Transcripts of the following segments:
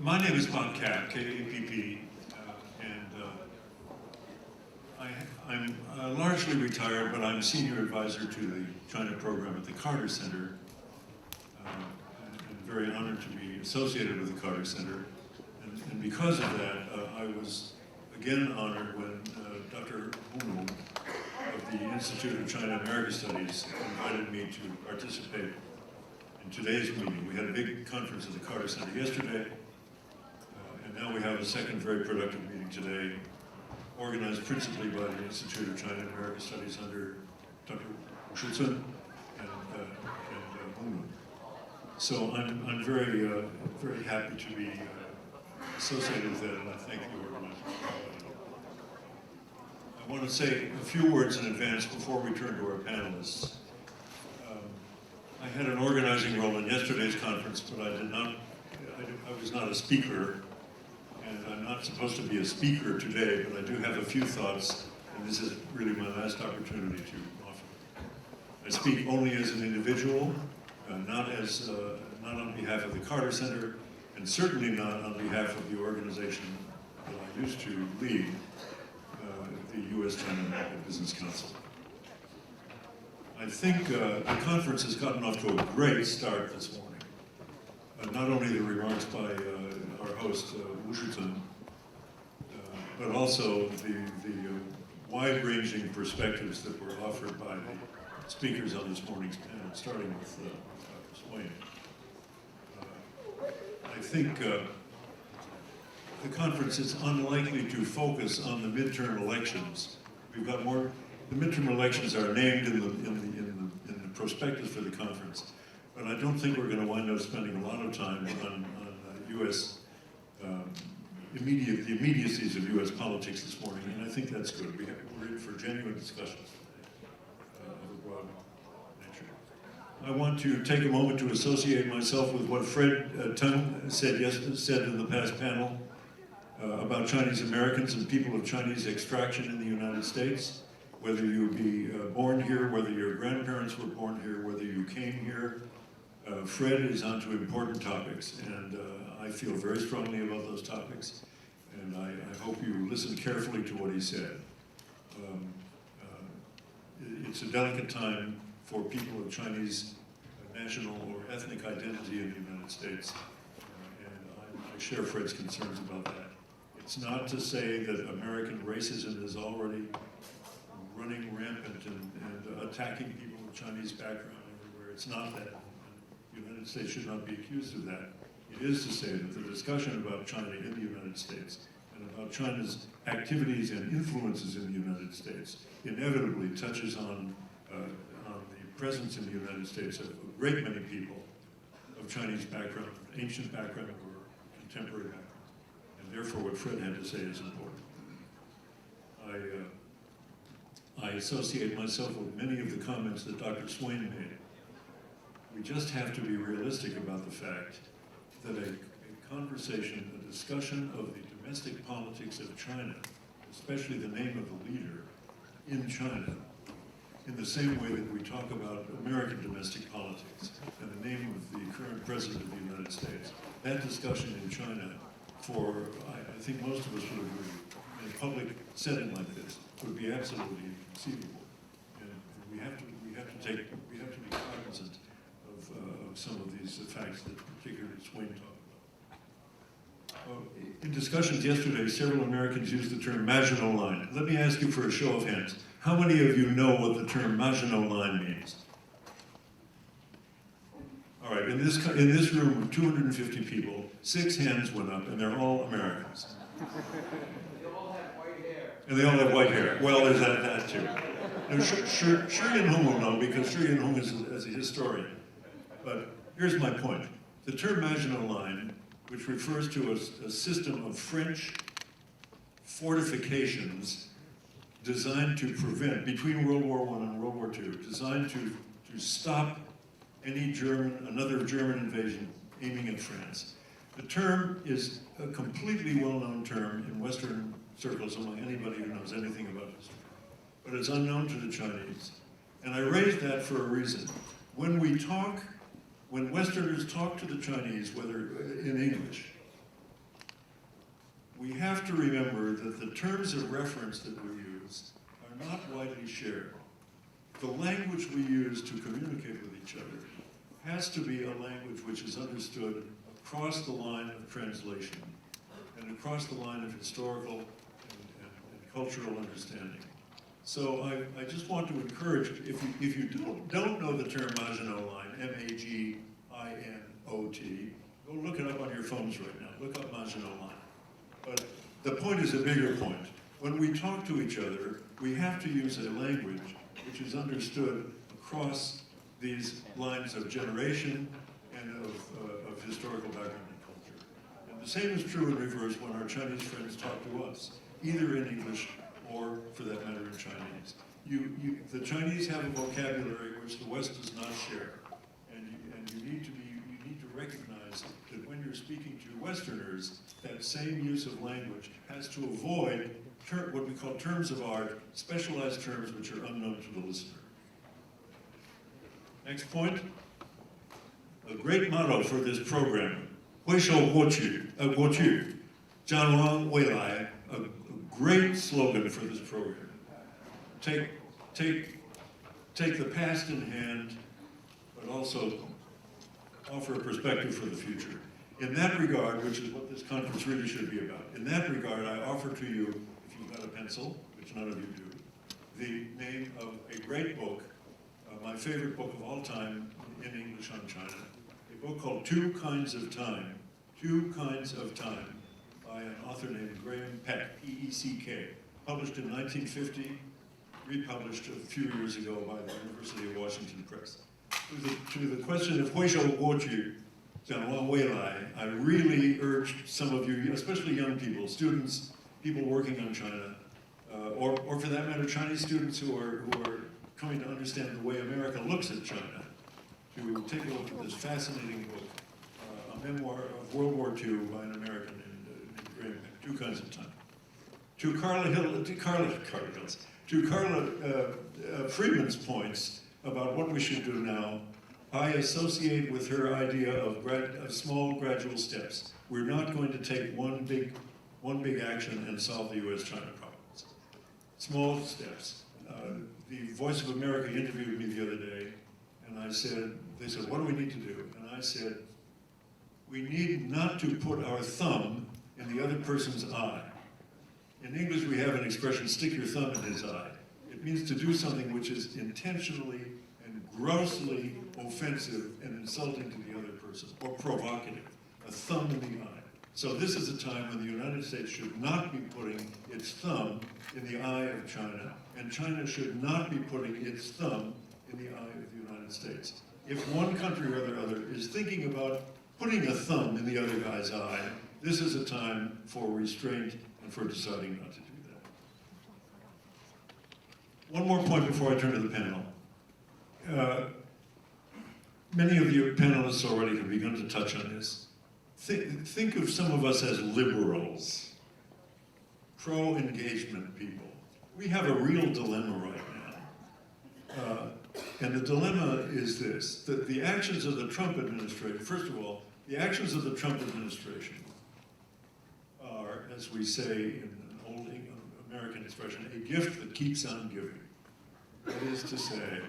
My name is Bob Kapp, K-A-P-P, and I'm largely retired, but I'm senior advisor to the China program at the Carter Center. I'm very honored to be associated with the Carter Center, and because of that, I was again honored when Dr. Hu of the Institute of China-America Studies invited me to participate in today's meeting. We had a big conference at the Carter Center yesterday, and now we have a second very productive meeting today, organized principally by the Institute of China-America Studies under Dr. Wu and Hu. So I'm very happy to be associated with that, and I thank the organizers. I want to say a few words in advance before we turn to our panelists. I had an organizing role in yesterday's conference, but I was not a speaker, and I'm not supposed to be a speaker today, but I do have a few thoughts, and this is really my last opportunity to offer. I speak only as an individual, not on behalf of the Carter Center, and certainly not on behalf of the organization that I used to lead, the U.S China Business Council. I think the conference has gotten off to a great start this morning. Not only the remarks by our host, Wu but also the wide-ranging perspectives that were offered by the speakers on this morning's panel, starting with Dr. Swain. I think the conference is unlikely to focus on the midterm elections. We've got more. The midterm elections are named in the prospectus for the conference, but I don't think we're going to wind up spending a lot of time on U.S. The immediacies of U.S. politics this morning, and I think that's good. We're in for genuine discussions of a broad nature. I want to take a moment to associate myself with what Fred Tung said in the past panel about Chinese Americans and people of Chinese extraction in the United States. Whether you be born here, whether your grandparents were born here, whether you came here, Fred is onto important topics, and I feel very strongly about those topics, and I hope you listen carefully to what he said. It's a delicate time for people of Chinese national or ethnic identity in the United States, and I share Fred's concerns about that. It's not to say that American racism is already running rampant and attacking people with Chinese background everywhere. It's not that. The United States should not be accused of that. It is to say that the discussion about China in the United States and about China's activities and influences in the United States inevitably touches on the presence in the United States of a great many people of Chinese background, ancient background or contemporary background. And therefore what Fred had to say is important. I associate myself with many of the comments that Dr. Swain made. We just have to be realistic about the fact that a conversation, a discussion of the domestic politics of China, especially the name of the leader in China, in the same way that we talk about American domestic politics and the name of the current president of the United States, that discussion in China I think most of us would agree, in a public setting like this, would be absolutely inconceivable. And we have to be cognizant of some of these facts that particularly Swain talked about. In discussions yesterday, several Americans used the term Maginot Line. Let me ask you for a show of hands. How many of you know what the term Maginot Line means? All right, in this room of 250 people, 6 hands went up, and they're all Americans. They all have white hair. And they all have white hair. Well, there's that too. Now, Shi Yanhong will know, because Shi Yanhong is a historian. But here's my point. The term Maginot Line, which refers to a system of French fortifications designed to prevent, between World War I and World War II, designed to stop another German invasion aiming at France. The term is a completely well-known term in Western circles among anybody who knows anything about history, but it's unknown to the Chinese. And I raise that for a reason. When Westerners talk to the Chinese, whether in English, we have to remember that the terms of reference that we use are not widely shared. The language we use to communicate with each other has to be a language which is understood across the line of translation and across the line of historical and cultural understanding. So I just want to encourage, if you don't know the term Maginot Line, M-A-G-I-N-O-T, go look it up on your phones right now. Look up Maginot Line. But the point is a bigger point. When we talk to each other, we have to use a language which is understood across these lines of generation and of historical background and culture. And the same is true in reverse when our Chinese friends talk to us, either in English or, for that matter, in Chinese. The Chinese have a vocabulary which the West does not share, and you need to recognize that when you're speaking to Westerners, that same use of language has to avoid what we call terms of art, specialized terms which are unknown to the listener. Next point, a great motto for this program, 回首过去, 展望未来, a great slogan for this program. Take the past in hand, but also offer a perspective for the future. In that regard, which is what this conference really should be about, in that regard, I offer to you, if you've got a pencil, which none of you do, the name of a great book, my favorite book of all time in English on China, a book called Two Kinds of Time, by an author named Graham Peck, P-E-C-K, published in 1950, republished a few years ago by the University of Washington Press. To the question of 回首过去, 展望未来, I really urge some of you, especially young people, students, people working on China, or for that matter, Chinese students who are coming to understand the way America looks at China, to take a look at this fascinating book, a memoir of World War II by an American named Graham Peck, Two Kinds of Time. To Carla Freeman's points about what we should do now, I associate with her idea of small gradual steps. We're not going to take one big action and solve the U.S. China problems. Small steps. The Voice of America interviewed me the other day, and they said, what do we need to do? And I said, we need not to put our thumb in the other person's eye. In English, we have an expression, stick your thumb in his eye. It means to do something which is intentionally and grossly offensive and insulting to the other person, or provocative, a thumb in the eye. So this is a time when the United States should not be putting its thumb in the eye of China, and China should not be putting its thumb in the eye of the United States. If one country or the other is thinking about putting a thumb in the other guy's eye, this is a time for restraint and for deciding not to do that. One more point before I turn to the panel. Many of you panelists already have begun to touch on this. Think of some of us as liberals, pro-engagement people. We have a real dilemma right now. And the dilemma is this, that the actions of the Trump administration, first of all, the actions of the Trump administration are, as we say in an old American expression, a gift that keeps on giving. That is to say,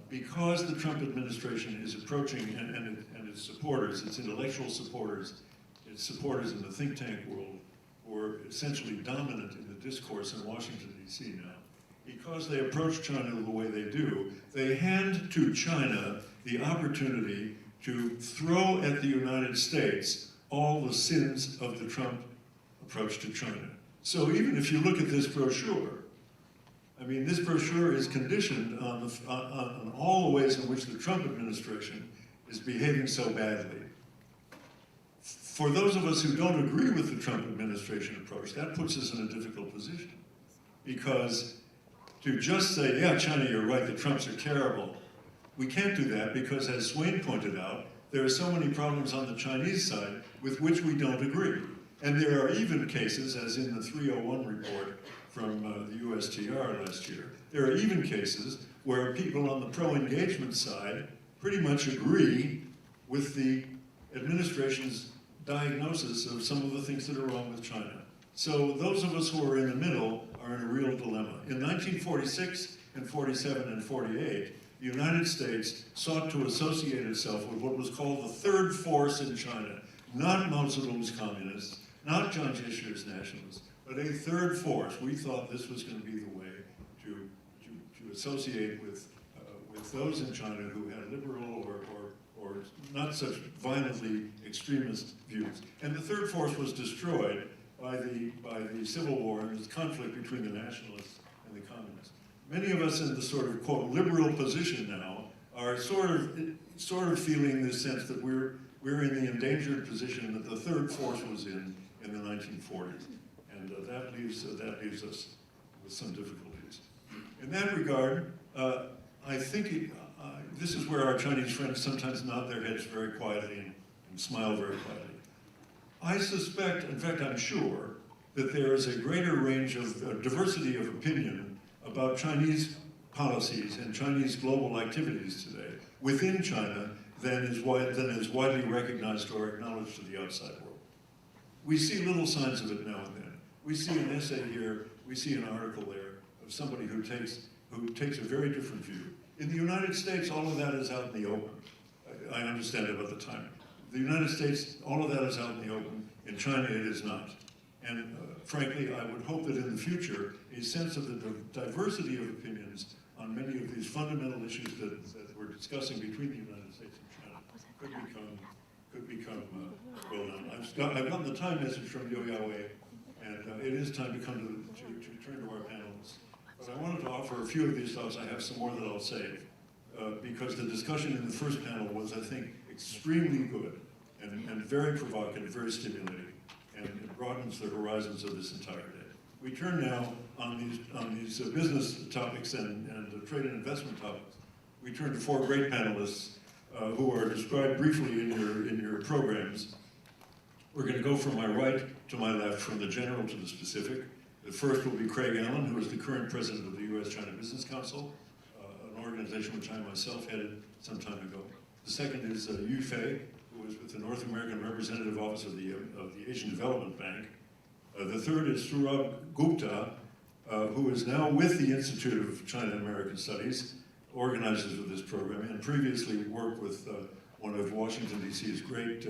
because the Trump administration is approaching, and its supporters, its intellectual supporters, its supporters in the think tank world, who are essentially dominant in the discourse in Washington, D.C. now, because they approach China the way they do, they hand to China the opportunity to throw at the United States all the sins of the Trump approach to China. So even if you look at this brochure, I mean, this brochure is conditioned on all the ways in which the Trump administration is behaving so badly. For those of us who don't agree with the Trump administration approach, that puts us in a difficult position. Because to just say, yeah, China, you're right, the Trumps are terrible, we can't do that because, as Swain pointed out, there are so many problems on the Chinese side with which we don't agree. And there are even cases, as in the 301 report from the USTR last year, there are even cases where people on the pro-engagement side pretty much agree with the administration's diagnosis of some of the things that are wrong with China. So those of us who are in the middle are in a real dilemma. In 1946 and 47 and 48, the United States sought to associate itself with what was called the third force in China, not Mao Zedong's communists, not Jiang Jie's nationalists, but a third force. We thought this was going to be the way to associate with those in China who had liberal or not such violently extremist views. And the third force was destroyed by the Civil War and the conflict between the nationalists and the communists. Many of us in the sort of, quote, liberal position now are sort of feeling this sense that we're in the endangered position that the third force was in the 1940s. And that leaves us with some difficulties. In that regard, I think this is where our Chinese friends sometimes nod their heads very quietly and smile very quietly. I suspect, in fact I'm sure, that there is a greater range of diversity of opinion about Chinese policies and Chinese global activities today within China than is widely recognized or acknowledged to the outside world. We see little signs of it now and then. We see an essay here, we see an article there of somebody who takes a very different view. In the United States, all of that is out in the open. I understand about the timing. The United States, all of that is out in the open. In China, it is not. And frankly, I would hope that in the future, a sense of the diversity of opinions on many of these fundamental issues that we're discussing between the United States and China could become well known. I've gotten the time message from Yo Yahweh, and it is time to come to turn to our panelists. But I wanted to offer a few of these thoughts. I have some more that I'll save, because the discussion in the first panel was, I think, extremely good and very provocative, very stimulating, and it broadens the horizons of this entire day. We turn now on these business topics and trade and investment topics. We turn to four great panelists who are described briefly in your programs. We're going to go from my right to my left, from the general to the specific. The first will be Craig Allen, who is the current president of the U.S. China Business Council, an organization which I myself headed some time ago. The second is Yu Fei, who is with the North American Representative Office of the Asian Development Bank. The third is Surab Gupta, who is now with the Institute of China and American Studies, organizers of this program, and previously worked with one of Washington, D.C.'s great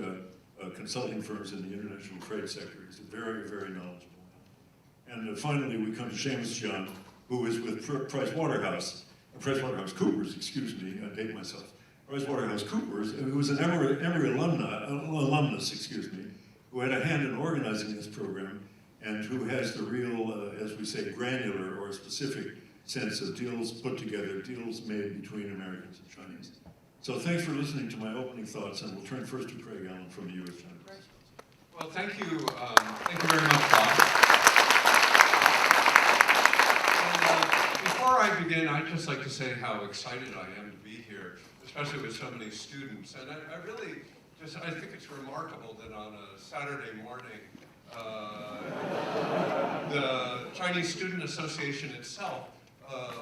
consulting firms in the international trade sector. He's a very, very knowledgeable man. And finally, we come to Seamus Jiang, who is with PricewaterhouseCoopers, excuse me, I date myself. PricewaterhouseCoopers, who was an Emory alumnus, excuse me, who had a hand in organizing this program, and who has the real, as we say, granular or specific sense of deals put together, deals made between Americans and Chinese. So thanks for listening to my opening thoughts, and we'll turn first to Craig Allen from the U.S. China. Well, thank you very much, Bob. Before I begin, I'd just like to say how excited I am to be here, especially with so many students. And I really I think it's remarkable that on a Saturday morning, the Chinese Student Association itself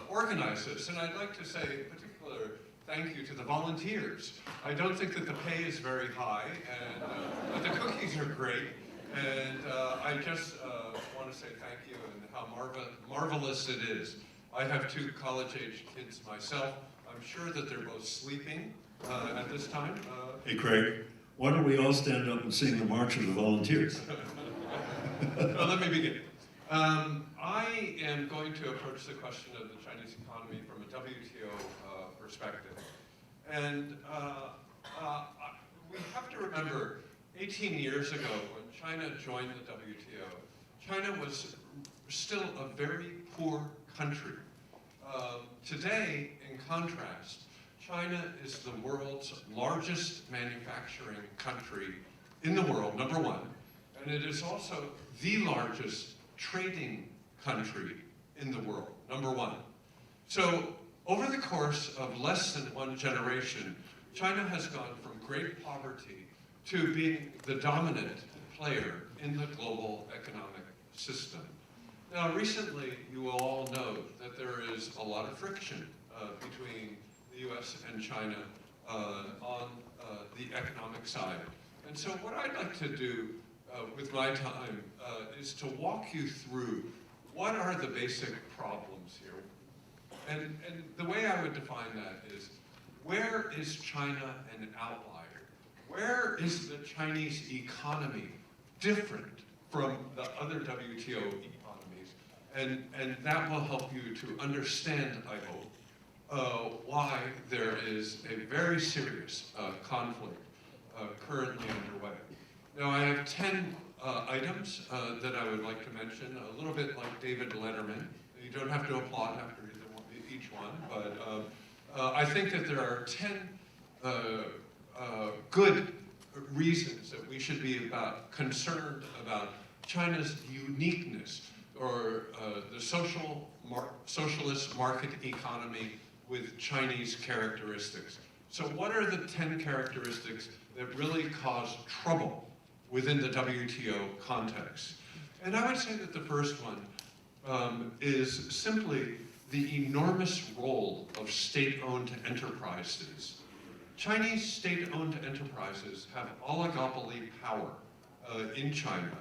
organized this. And I'd like to say a particular thank you to the volunteers. I don't think that the pay is very high, and but the cookies are great. And I just want to say thank you and how marvelous it is. I have two college-age kids myself. I'm sure that they're both sleeping at this time. Hey, Craig, why don't we all stand up and sing the March of the Volunteers? Well, let me begin. I am going to approach the question of the Chinese economy from a WTO perspective. And we have to remember 18 years ago when China joined the WTO, China was still a very poor country. Today, in contrast, China is the world's largest manufacturing country in the world, number one, and it is also the largest trading country in the world, number one. So over the course of less than one generation, China has gone from great poverty to being the dominant player in the global economic system. Now, recently, you will all know that there is a lot of friction between the U.S. and China on the economic side. And so what I'd like to do with my time is to walk you through what are the basic problems here. And the way I would define that is, where is China an outlier? Where is the Chinese economy different from the other WTO economies? And that will help you to understand, I hope, why there is a very serious conflict currently underway. Now, I have 10 items that I would like to mention, a little bit like David Letterman. You don't have to applaud after each one, but I think that there are 10 good reasons that we should be concerned about China's uniqueness, or the socialist market economy with Chinese characteristics. So what are the 10 characteristics that really cause trouble within the WTO context? And I would say that the first one is simply the enormous role of state-owned enterprises. Chinese state-owned enterprises have oligopoly power in China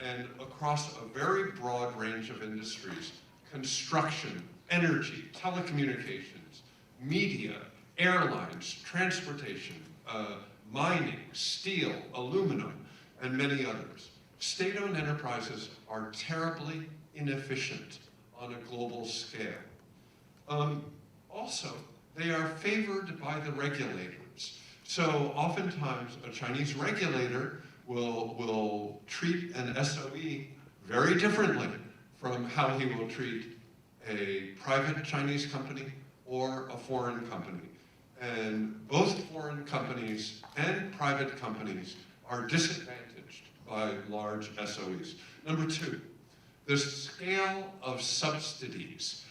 and across a very broad range of industries: construction, energy, telecommunications, media, airlines, transportation, mining, steel, aluminum, and many others. State-owned enterprises are terribly inefficient on a global scale. Also, they are favored by the regulators. So oftentimes a Chinese regulator will treat an SOE very differently from how he will treat a private Chinese company or a foreign company. And both foreign companies and private companies are disadvantaged by large SOEs. Number two, the scale of subsidies.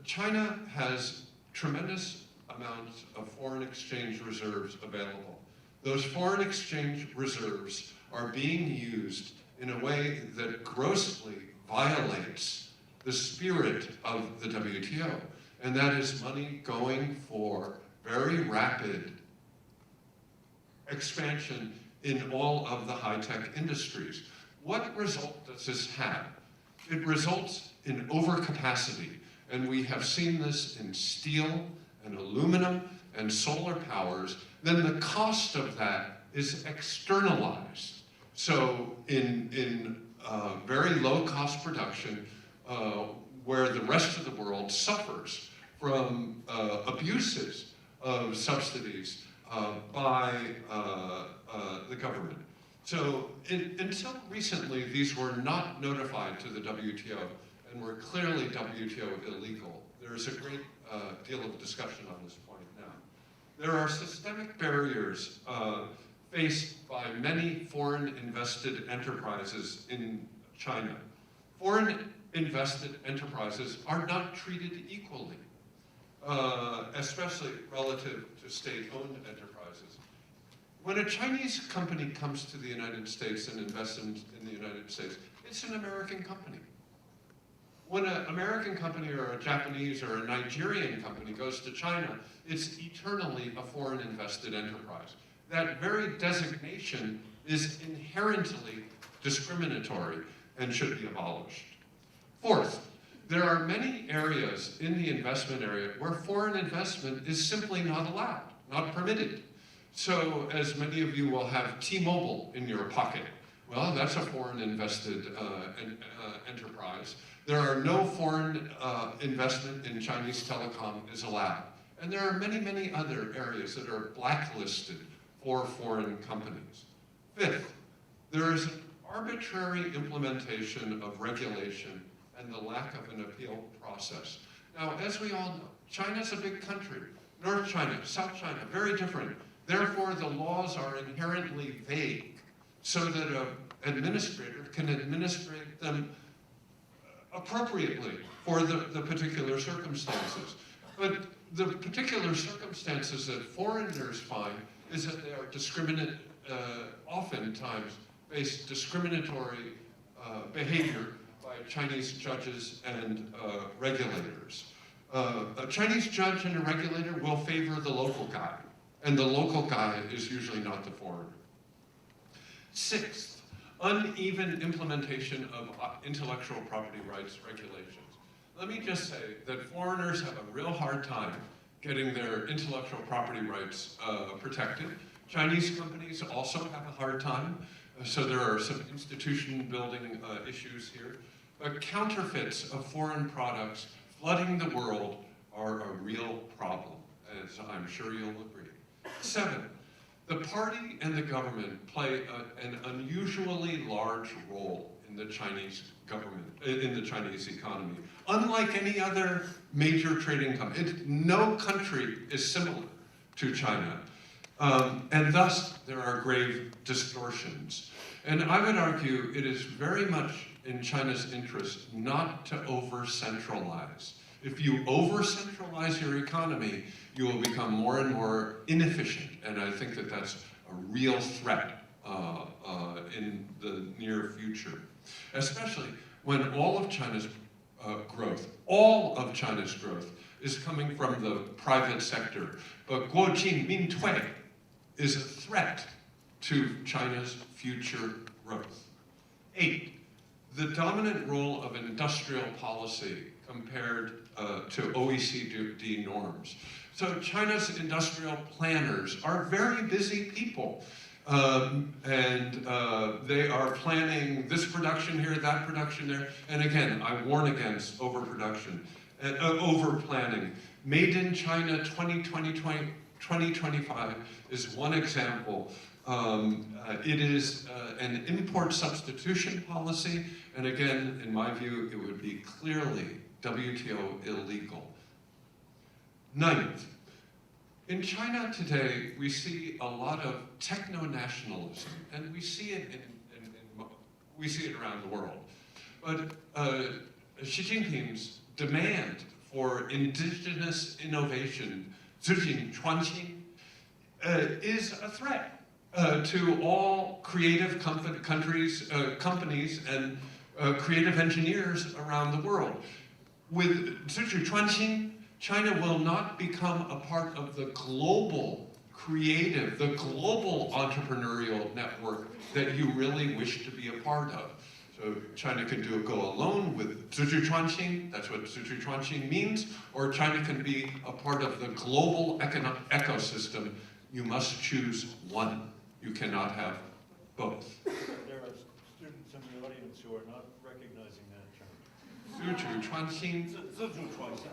China has tremendous amounts of foreign exchange reserves available. Those foreign exchange reserves are being used in a way that grossly violates the spirit of the WTO, and that is money going for very rapid expansion in all of the high-tech industries. What result does this have? It results in overcapacity, and we have seen this in steel and aluminum and solar powers. Then the cost of that is externalized. So in very low-cost production, where the rest of the world suffers from abuses of subsidies by the government. So until recently, these were not notified to the WTO and were clearly WTO illegal. There is a great deal of discussion on this point now. There are systemic barriers faced by many foreign invested enterprises in China. Foreign invested enterprises are not treated equally, especially relative to state-owned enterprises. When a Chinese company comes to the United States and invests in the United States, it's an American company. When an American company or a Japanese or a Nigerian company goes to China, it's eternally a foreign invested enterprise. That very designation is inherently discriminatory and should be abolished. Fourth, there are many areas in the investment area where foreign investment is simply not allowed, not permitted. So, as many of you will have T-Mobile in your pocket. Well, that's a foreign invested enterprise. There are no foreign investment in Chinese telecom is allowed. And there are many, many other areas that are blacklisted for foreign companies. Fifth, there is an arbitrary implementation of regulation and the lack of an appeal process. Now, as we all know, China's a big country. North China, South China, very different. Therefore, the laws are inherently vague so that an administrator can administrate them appropriately for the particular circumstances. But the particular circumstances that foreigners find is that they are oftentimes face discriminatory behavior by Chinese judges and regulators. A Chinese judge and a regulator will favor the local guy, and the local guy is usually not the foreigner. Sixth, uneven implementation of intellectual property rights regulations. Let me just say that foreigners have a real hard time getting their intellectual property rights protected. Chinese companies also have a hard time, so there are some institution building issues here. But counterfeits of foreign products flooding the world are a real problem, as I'm sure you'll agree. 7, the party and the government play an unusually large role in the Chinese government, in the Chinese economy. Unlike any other major trading company, no country is similar to China. And thus, there are grave distortions. And I would argue it is very much in China's interest not to over-centralize. If you over-centralize your economy, you will become more and more inefficient. And I think that that's a real threat in the near future. Especially when all of China's growth is coming from the private sector. But 国进民退 is a threat to China's future growth. 8, the dominant role of industrial policy compared to OECD norms. So China's industrial planners are very busy people. They are planning this production here, that production there. And again, I warn against overproduction and over-planning. Made in China 2025 is one example. It is an import substitution policy. And again, in my view, it would be clearly WTO illegal. 9th, in China today, we see a lot of techno-nationalism, and we see it around the world. But Xi Jinping's demand for indigenous innovation, 自己创新, is a threat to all creative companies and creative engineers around the world. With 自己创新, China will not become a part of the global creative, the global entrepreneurial network that you really wish to be a part of. So China can go alone with 自治创新, that's what 自治创新 means, or China can be a part of the global ecosystem. You must choose one. You cannot have both. There are students in the audience who are not recognizing that term. 自主创新. 自主创新.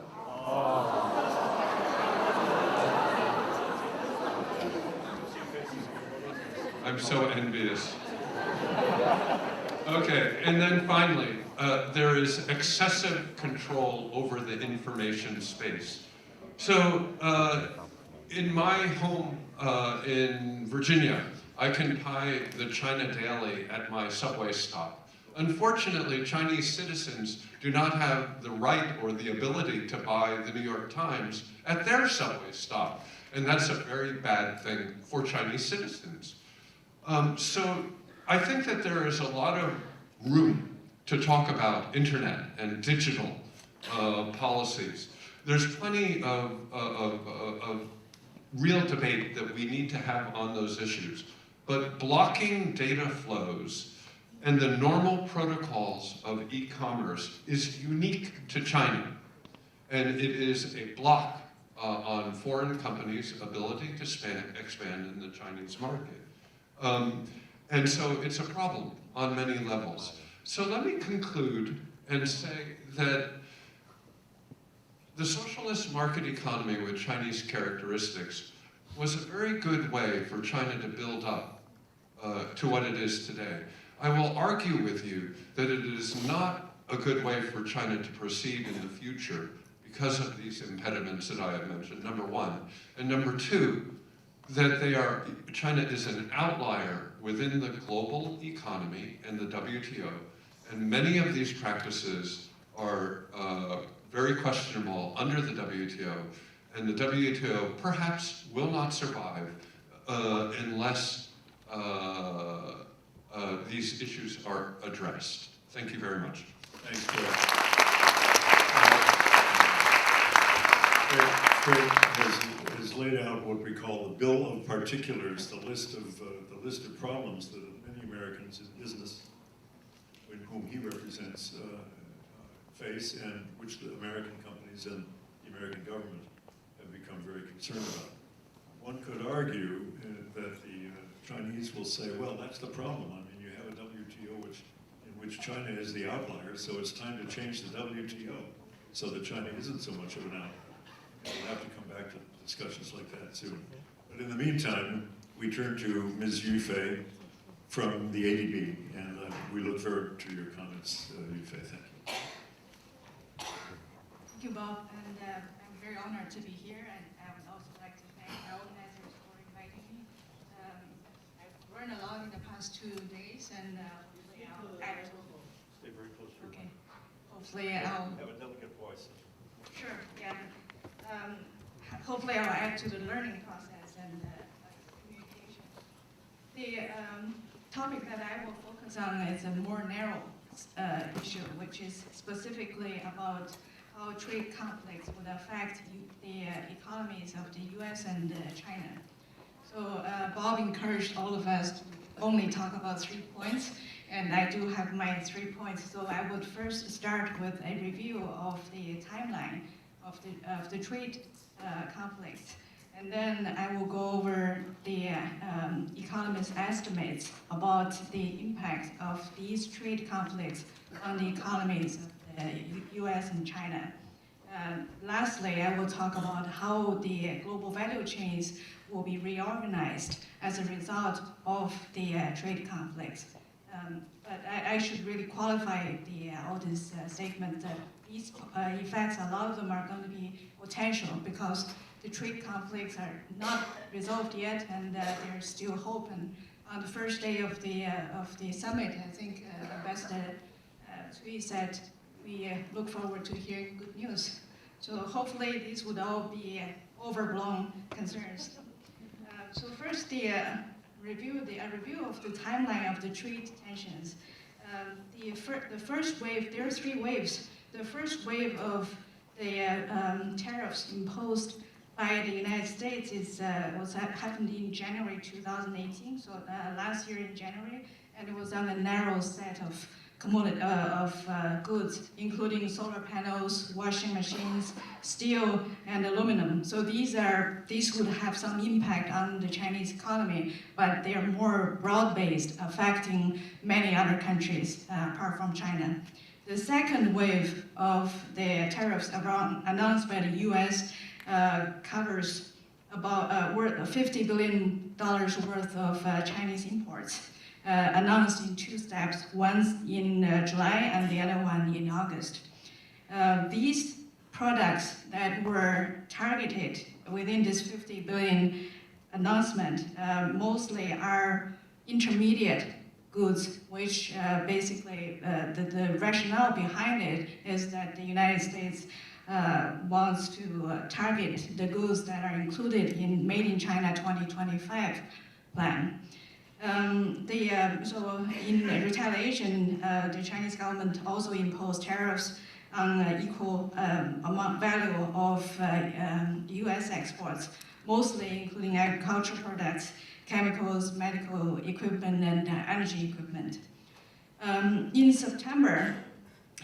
I'm so envious. Okay, and then finally, there is excessive control over the information space. So, in my home in Virginia, I can buy the China Daily at my subway stop. Unfortunately, Chinese citizens do not have the right or the ability to buy the New York Times at their subway stop. And that's a very bad thing for Chinese citizens. So I think that there is a lot of room to talk about internet and digital policies. There's plenty of real debate that we need to have on those issues. But blocking data flows and the normal protocols of e-commerce is unique to China. And it is a block on foreign companies' ability to expand in the Chinese market. And so it's a problem on many levels. So let me conclude and say that the socialist market economy with Chinese characteristics was a very good way for China to build up to what it is today. I will argue with you that it is not a good way for China to proceed in the future because of these impediments that I have mentioned, number one. And number two, that China is an outlier within the global economy and the WTO, and many of these practices are very questionable under the WTO, and the WTO perhaps will not survive unless these issues are addressed. Thank you very much. Thanks, Craig. Craig has laid out what we call the bill of particulars, the list of problems that many Americans in business, in whom he represents, face, and which the American companies and the American government have become very concerned about. One could argue that the Chinese will say, well, that's the problem. I mean, you have a WTO in which China is the outlier, so it's time to change the WTO so that China isn't so much of an outlier. And we'll have to come back to discussions like that soon. But in the meantime, we turn to Ms. Yufei from the ADB, and we look forward to your comments, Yufei. Thank you. Thank you, Bob, and I'm very honored to be here, and I would also like to thank our organizers for inviting me. I've learned a lot in the past 2 days, and hopefully I'll add to. Stay very close to your Okay. mic. Hopefully I'll. Have a delicate voice. Sure. Yeah. Hopefully I'll add to the learning process and communication. The topic that I will focus on is a more narrow issue, which is specifically about how trade conflicts would affect the economies of the U.S. and China. So Bob encouraged all of us to only talk about 3 points, and I do have my 3 points. So I would first start with a review of the timeline of the trade conflicts. And then I will go over the economists' estimates about the impact of these trade conflicts on the economies of the U.S. and China. Lastly, I will talk about how the global value chains will be reorganized as a result of the trade conflicts. But I should really qualify all this statement that these effects, a lot of them are going to be potential because the trade conflicts are not resolved yet, and there's still hope. And on the first day of the summit, I think Ambassador Cui said we look forward to hearing good news. So hopefully these would all be overblown concerns. So first, a review of the timeline of the trade tensions. The first wave, there are 3 waves. The first wave of the tariffs imposed by the United States happened in January 2018, so last year in January, and it was on a narrow set of goods, including solar panels, washing machines, steel, and aluminum. So these would have some impact on the Chinese economy, but they are more broad-based, affecting many other countries apart from China. The second wave of the tariffs announced by the U.S. Covers about $50 billion worth of Chinese imports, announced in 2 steps, one in July and the other one in August. These products that were targeted within this 50 billion announcement mostly are intermediate goods, which basically the rationale behind it is that the United States wants to target the goods that are included in Made in China 2025 plan. So in retaliation, the Chinese government also imposed tariffs on equal amount value of U.S. exports, mostly including agricultural products, chemicals, medical equipment, and energy equipment. In September,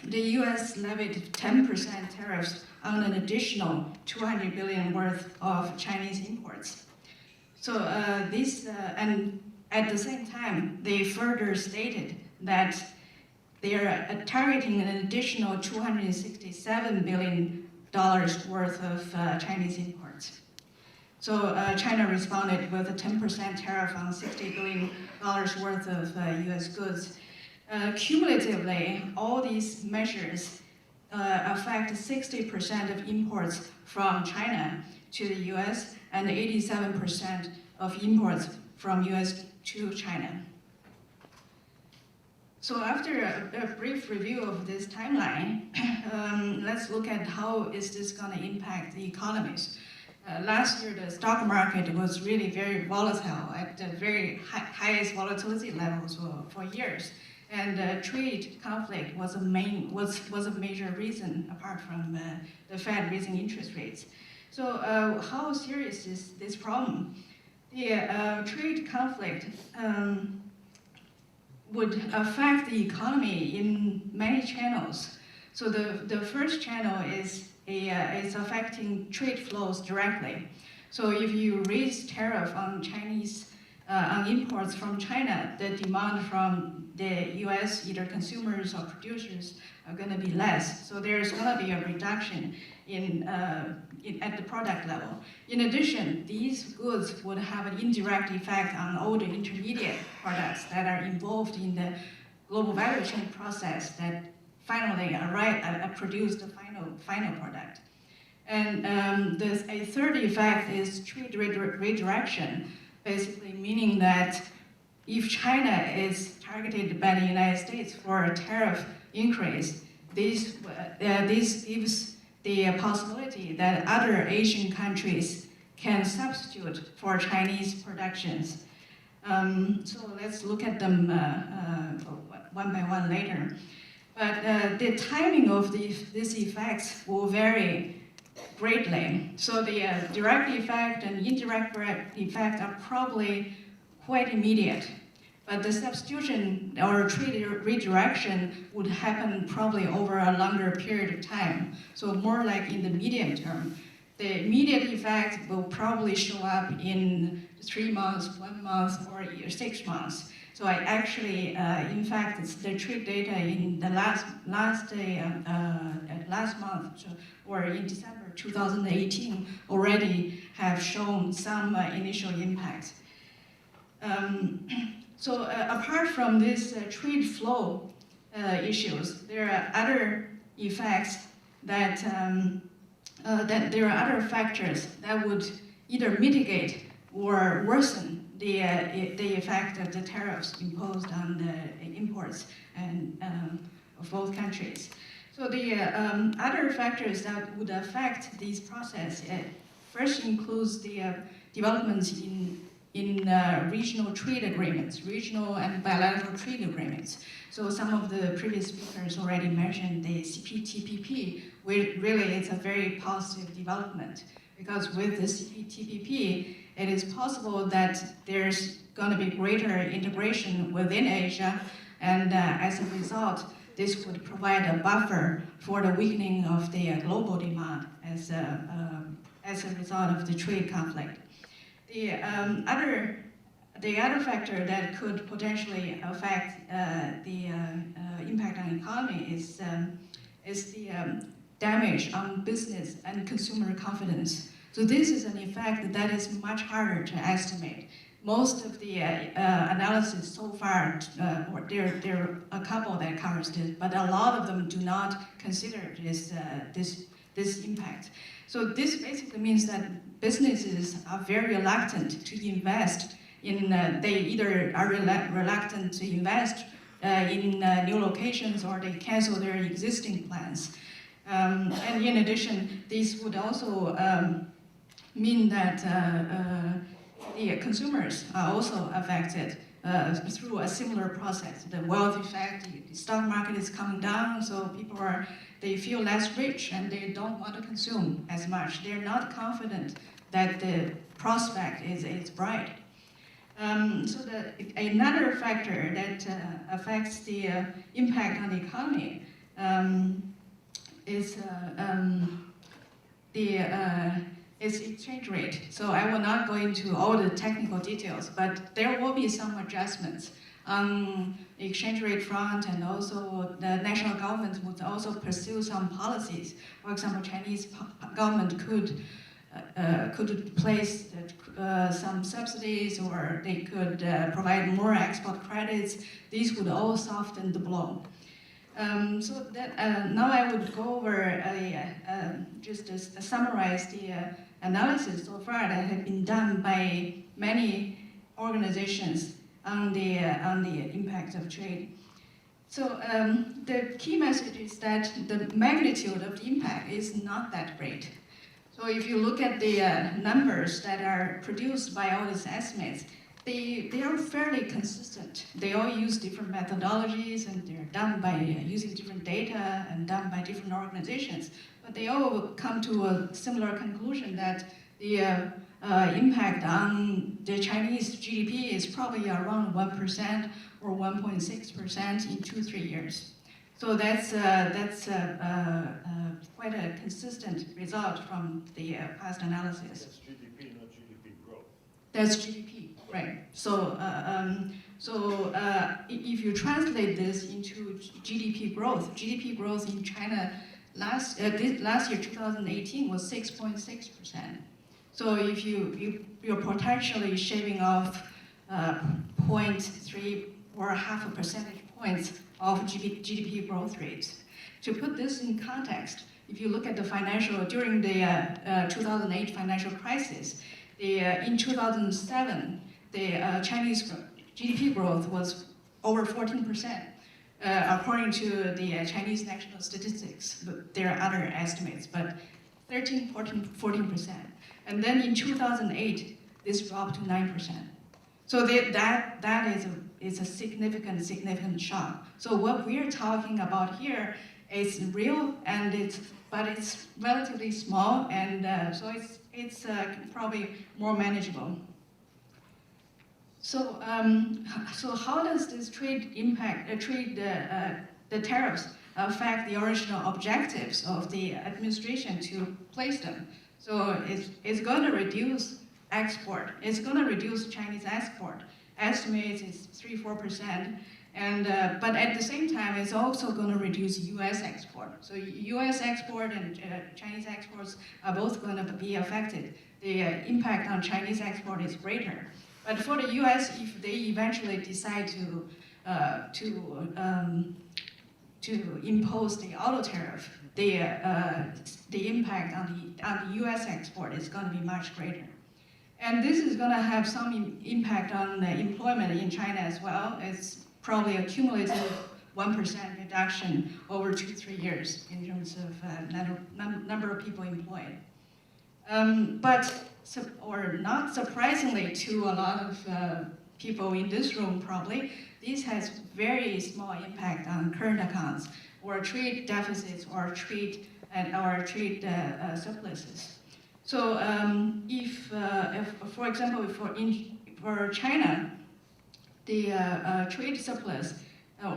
the U.S. levied 10% tariffs on an additional 200 billion worth of Chinese imports. So and at the same time, they further stated that they are targeting an additional $267 billion worth of Chinese imports. So China responded with a 10% tariff on $60 billion worth of U.S. goods. Cumulatively, all these measures affect 60% of imports from China to the U.S. and 87% of imports from U.S. to China. So after a brief review of this timeline, let's look at how is this going to impact the economies. Last year, the stock market was really very volatile at the very highest volatility levels for years. And trade conflict was a major reason apart from the Fed raising interest rates. So how serious is this problem? The trade conflict would affect the economy in many channels. So the first channel is affecting trade flows directly. So if you raise tariff on on imports from China, the demand from the U.S. either consumers or producers are going to be less. So there's going to be a reduction at the product level. In addition, these goods would have an indirect effect on all the intermediate products that are involved in the global value chain process that finally produce the final product. And a third effect is trade redirection, basically meaning that if China is targeted by the United States for a tariff increase, this gives the possibility that other Asian countries can substitute for Chinese productions. So let's look at them one by one later. But the timing of these effects will vary greatly. So the direct effect and indirect effect are probably quite immediate. But the substitution or trade redirection would happen probably over a longer period of time. So more like in the medium term. The immediate effect will probably show up in 3 months, 1 month, or 6 months. So I actually, in fact, it's the trade data in the last month, or in December 2018, already have shown some initial impact. So apart from these trade flow issues, there are other effects that there are other factors that would either mitigate or worsen the effect of the tariffs imposed on the imports of both countries. So the other factors that would affect these process first includes the developments in regional trade agreements, regional and bilateral trade agreements. So some of the previous speakers already mentioned the CPTPP, which really is a very positive development, because with the CPTPP, it is possible that there's going to be greater integration within Asia, and as a result, this would provide a buffer for the weakening of the global demand as a result of the trade conflict. The other factor that could potentially affect the impact on the economy is the damage on business and consumer confidence. So this is an effect that is much harder to estimate. Most of the analysis so far, or there are a couple that covers this, but a lot of them do not consider this impact. So this basically means that businesses are very reluctant to invest in, they either are reluctant to invest in new locations, or they cancel their existing plans. And in addition, this would also mean that the consumers are also affected through a similar process. The wealth effect, the stock market is coming down, so they feel less rich and they don't want to consume as much. They're not confident that the prospect is bright. So another factor that affects the impact on the economy is exchange rate. So I will not go into all the technical details, but there will be some adjustments on the exchange rate front, and also the national government would also pursue some policies. For example, Chinese government could place some subsidies, or they could provide more export credits. These would all soften the blow. So that, now I would go over just to summarize the analysis so far that have been done by many organizations on the impact of trade. So the key message is that the magnitude of the impact is not that great. So if you look at the numbers that are produced by all these estimates, they are fairly consistent. They all use different methodologies, and they're done by using different data and done by different organizations. But they all come to a similar conclusion that the impact on the Chinese GDP is probably around 1% or 1.6% in 2-3 years. So that's quite a consistent result from the past analysis. That's GDP, not GDP growth. That's GDP, right? So, if you translate this into GDP growth in China last year, 2018, was 6.6%. So if you're potentially shaving off 0.3 or half a percentage points of GDP growth rates. To put this in context, if you look at the during the 2008 financial crisis, in 2007, the Chinese GDP growth was over 14%, according to the Chinese national statistics. But there are other estimates, but 13, 14%. And then in 2008, this dropped to 9%. So that is a significant shock. So what we're talking about here is real, but it's relatively small, and so it's probably more manageable. So how does this the tariffs affect the original objectives of the administration to place them? So it's going to reduce export. It's going to reduce Chinese export. Estimates is 3-4%, and but at the same time, it's also going to reduce U.S. export. So U.S. export and Chinese exports are both going to be affected. The impact on Chinese export is greater. But for the U.S., if they eventually decide to impose the auto tariff, the impact on the U.S. export is going to be much greater. And this is going to have some impact on employment in China as well. It's probably a cumulative 1% reduction over 2-3 years in terms of number of people employed. Or not surprisingly to a lot of people in this room probably, this has very small impact on current accounts or trade deficits or trade surpluses. So if for example, for China, the trade surplus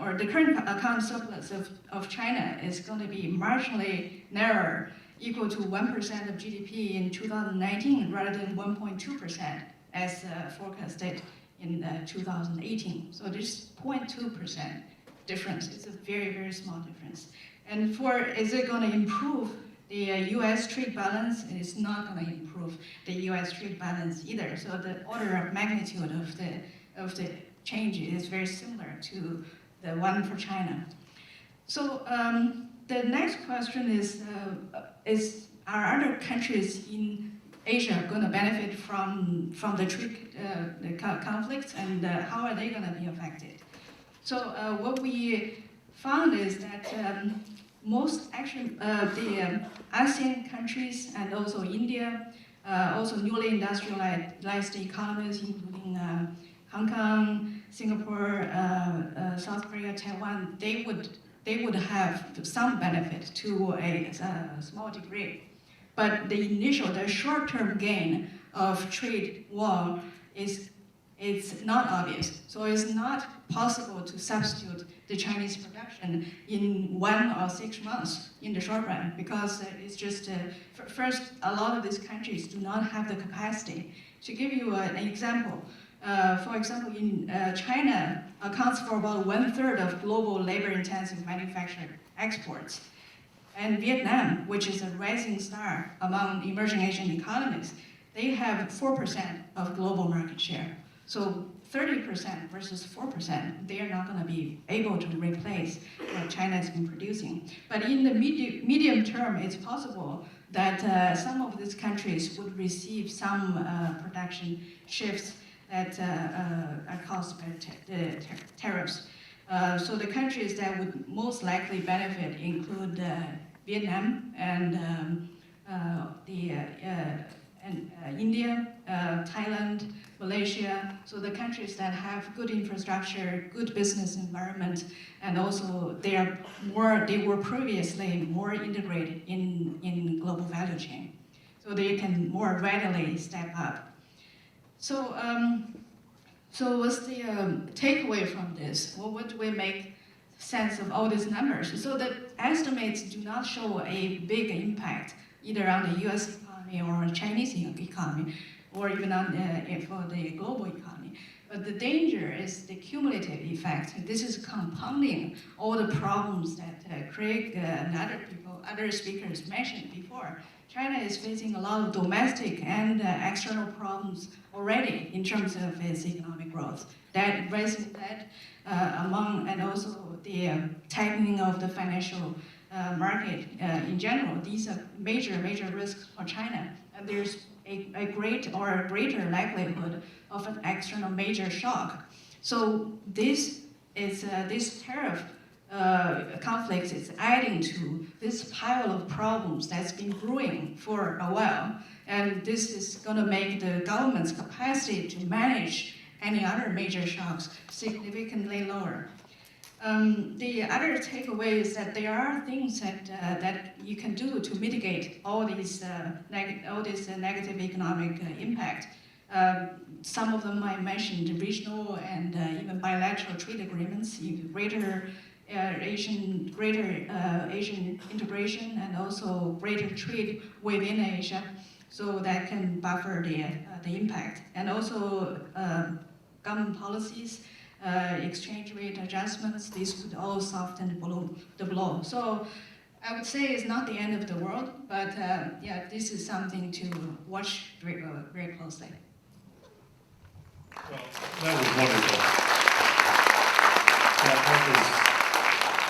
or the current account surplus of China is going to be marginally narrower, equal to 1% of GDP in 2019 rather than 1.2% as forecasted in 2018. So there's 0.2% difference. It's a very, very small difference. And is it going to improve the U.S. trade balance? It's not going to improve the U.S. trade balance either. So the order of magnitude of the change is very similar to the one for China. So the next question is are other countries in Asia going to benefit from the trade conflicts, and how are they going to be affected? So what we found is that most actually the ASEAN countries and also India, also newly industrialized economies, including Hong Kong, Singapore, South Korea, Taiwan, they would have some benefit to a small degree. But the short-term gain of trade war is not obvious. So it's not possible to substitute the Chinese production in 1 or 6 months in the short run, because it's just, first, a lot of these countries do not have the capacity. To give you an example, for example, in China accounts for about 1/3 of global labor-intensive manufacturing exports. And Vietnam, which is a rising star among emerging Asian economies, they have 4% of global market share. So 30% versus 4%, they are not going to be able to replace what China has been producing. But in the medium term, it's possible that some of these countries would receive some production shifts that are caused by the tariffs. So the countries that would most likely benefit include Vietnam and India, Thailand, Malaysia. So the countries that have good infrastructure, good business environment, and also they were previously more integrated in global value chain. so they can more readily step up. So, so what's the takeaway from this? Well, what do we make sense of all these numbers? So the estimates do not show a big impact either on the U.S. economy or Chinese economy, or even on for the global economy. But the danger is the cumulative effect. This is compounding all the problems that Craig and other speakers mentioned before. China is facing a lot of domestic and external problems already in terms of its economic growth. That raises that among, and also the tightening of the financial market in general. These are major risks for China. And there's a greater likelihood of an external major shock. So this tariff conflict is adding to this pile of problems that's been brewing for a while. And this is going to make the government's capacity to manage any other major shocks significantly lower. The other takeaway is that there are things that you can do to mitigate all this negative economic impact. Some of them I mentioned, regional and even bilateral trade agreements, greater Asian integration, and also greater trade within Asia, so that can buffer the impact. And also government policies, exchange rate adjustments, these could all soften the blow. So I would say it's not the end of the world, but yeah, this is something to watch very closely. Well, that was wonderful.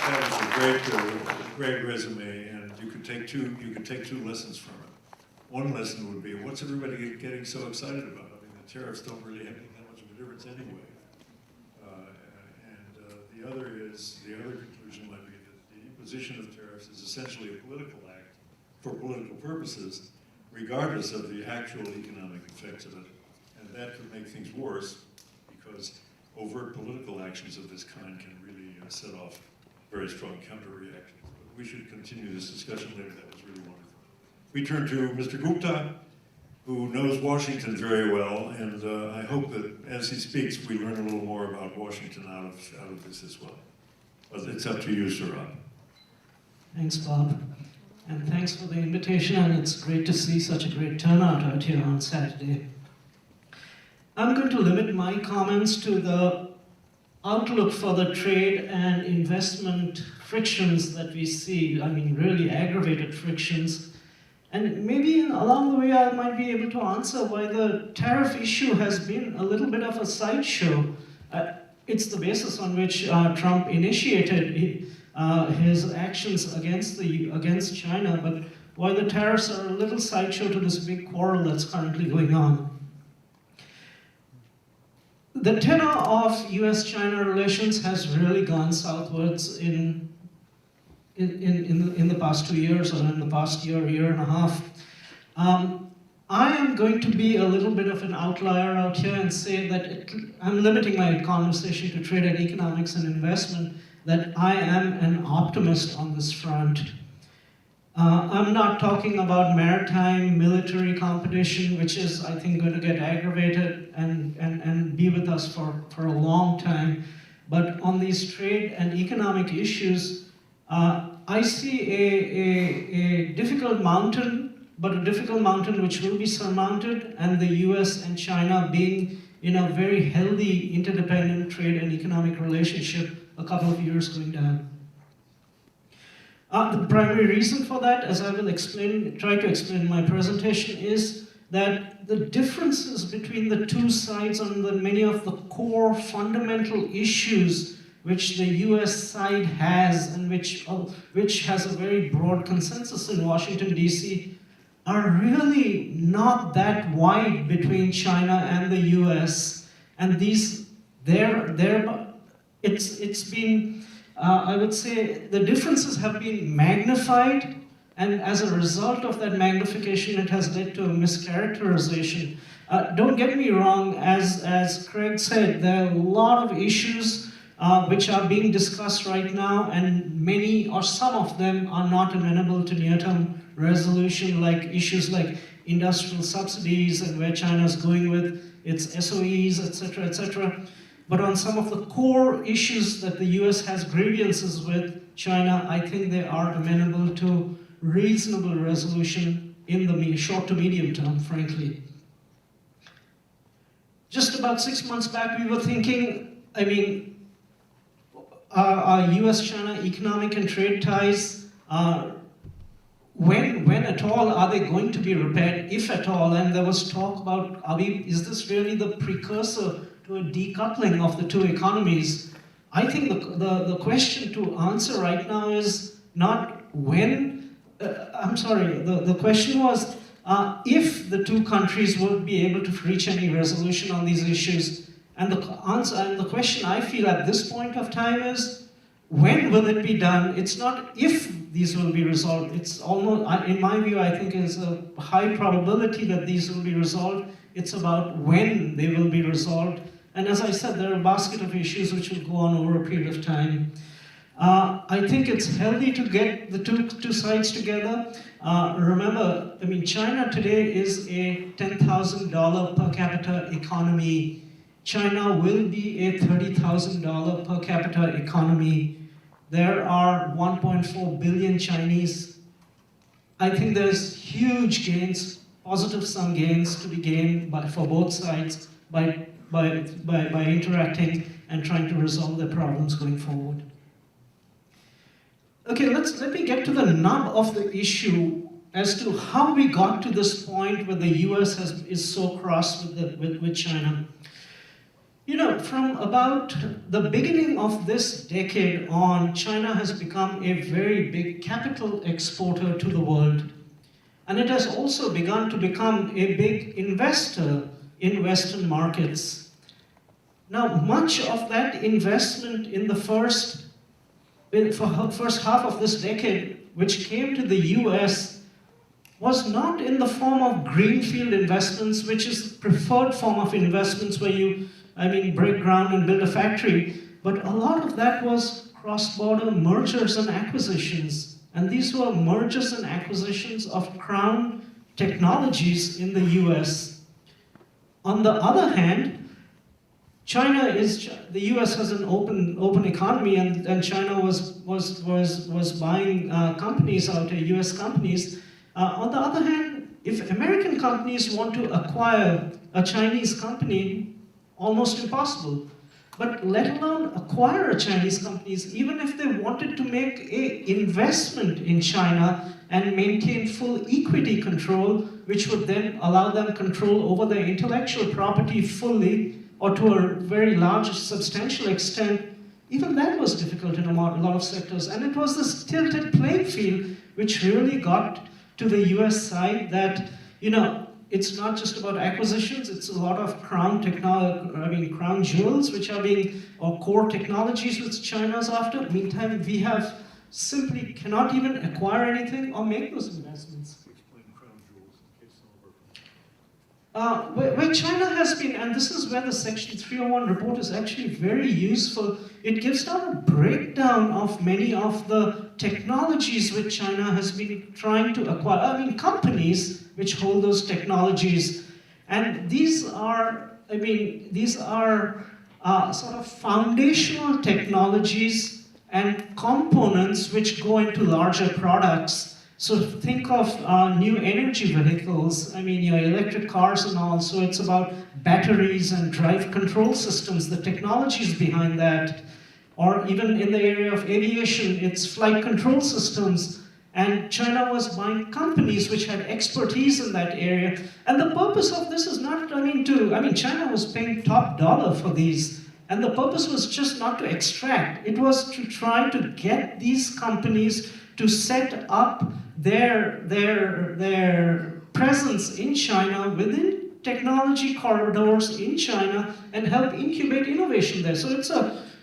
That was a great resume, and you could take two lessons from it. One lesson would be, what's everybody getting so excited about? I mean, the tariffs don't really have that much of a difference anyway. The other conclusion might be that the imposition of tariffs is essentially a political act for political purposes, regardless of the actual economic effects of it. And that could make things worse, because overt political actions of this kind can really set off very strong counter-reactions. But we should continue this discussion later. That was really wonderful. We turn to Mr. Gupta, who knows Washington very well, and I hope that as he speaks, we learn a little more about Washington out of this as well. But it's up to you, Saurabh. Thanks, Bob. And thanks for the invitation, and it's great to see such a great turnout out here on Saturday. I'm going to limit my comments to the outlook for the trade and investment frictions that we see, I mean, really aggravated frictions. And maybe along the way I might be able to answer why the tariff issue has been a little bit of a sideshow. It's the basis on which Trump initiated his actions against China, but why the tariffs are a little sideshow to this big quarrel that's currently going on. The tenor of U.S.-China relations has really gone southwards in the past 2 years, or in the past year and a half. I am going to be a little bit of an outlier out here and say that I'm limiting my conversation to trade and economics and investment, that I am an optimist on this front. I'm not talking about maritime military competition, which is, I think, going to get aggravated and be with us for a long time. But on these trade and economic issues, I see a difficult mountain, but a difficult mountain which will be surmounted, and the US and China being in a very healthy interdependent trade and economic relationship a couple of years going down. The primary reason for that, as I will try to explain in my presentation, is that the differences between the two sides on many of the core fundamental issues which the US side has, and which has a very broad consensus in Washington, D.C., are really not that wide between China and the US. And it's been, I would say, the differences have been magnified, and as a result of that magnification, it has led to a mischaracterization. Don't get me wrong, as Craig said, there are a lot of issues which are being discussed right now, and many or some of them are not amenable to near-term resolution, like issues like industrial subsidies and where China is going with its SOEs, etc., etc. But on some of the core issues that the US has grievances with China, I think they are amenable to reasonable resolution in the short to medium term, frankly. Just about 6 months back, we were thinking, I mean, our U.S. China economic and trade ties, when at all are they going to be repaired, if at all? And there was talk about, is this really the precursor to a decoupling of the two economies? I think the question to answer right now is not when, the question was if the two countries would be able to reach any resolution on these issues. And the question I feel at this point of time is, when will it be done? It's not if these will be resolved. It's almost, in my view, I think it's a high probability that these will be resolved. It's about when they will be resolved. And as I said, there are a basket of issues which will go on over a period of time. I think it's healthy to get the two sides together. Remember, I mean, China today is a $10,000 per capita economy. China will be a $30,000 per capita economy. There are 1.4 billion Chinese. I think there's huge gains, positive sum gains to be gained for both sides by interacting and trying to resolve their problems going forward. Okay, let me get to the nub of the issue as to how we got to this point where the US is so cross with China. You know, from about the beginning of this decade on, China has become a very big capital exporter to the world. And it has also begun to become a big investor in Western markets. Now, much of that investment in the first half of this decade, which came to the US, was not in the form of greenfield investments, which is the preferred form of investments where you, break ground and build a factory, but a lot of that was cross-border mergers and acquisitions. And these were mergers and acquisitions of crown technologies in the US. On the other hand, the US has an open economy, and China was buying companies out of US companies. On the other hand, if American companies want to acquire a Chinese company, almost impossible. But let alone acquire a Chinese companies, even if they wanted to make an investment in China and maintain full equity control, which would then allow them control over their intellectual property fully, or to a very large, substantial extent, even that was difficult in a lot of sectors. And it was this tilted playing field which really got to the US side that, it's not just about acquisitions, it's a lot of crown jewels which are or core technologies which China's after. Meantime, we have simply cannot even acquire anything or make those investments. Explain crown jewels in case some of our Where China has been, and this is where the Section 301 report is actually very useful, it gives down a breakdown of many of the technologies which China has been trying to acquire. Companies which hold those technologies. And these are sort of foundational technologies and components which go into larger products. So think of new energy vehicles, your electric cars and all. So it's about batteries and drive control systems, the technologies behind that. Or even in the area of aviation, it's flight control systems. And China was buying companies which had expertise in that area. And the purpose of this is not, China was paying top dollar for these. And the purpose was just not to extract. It was to try to get these companies to set up their presence in China within technology corridors in China and help incubate innovation there. So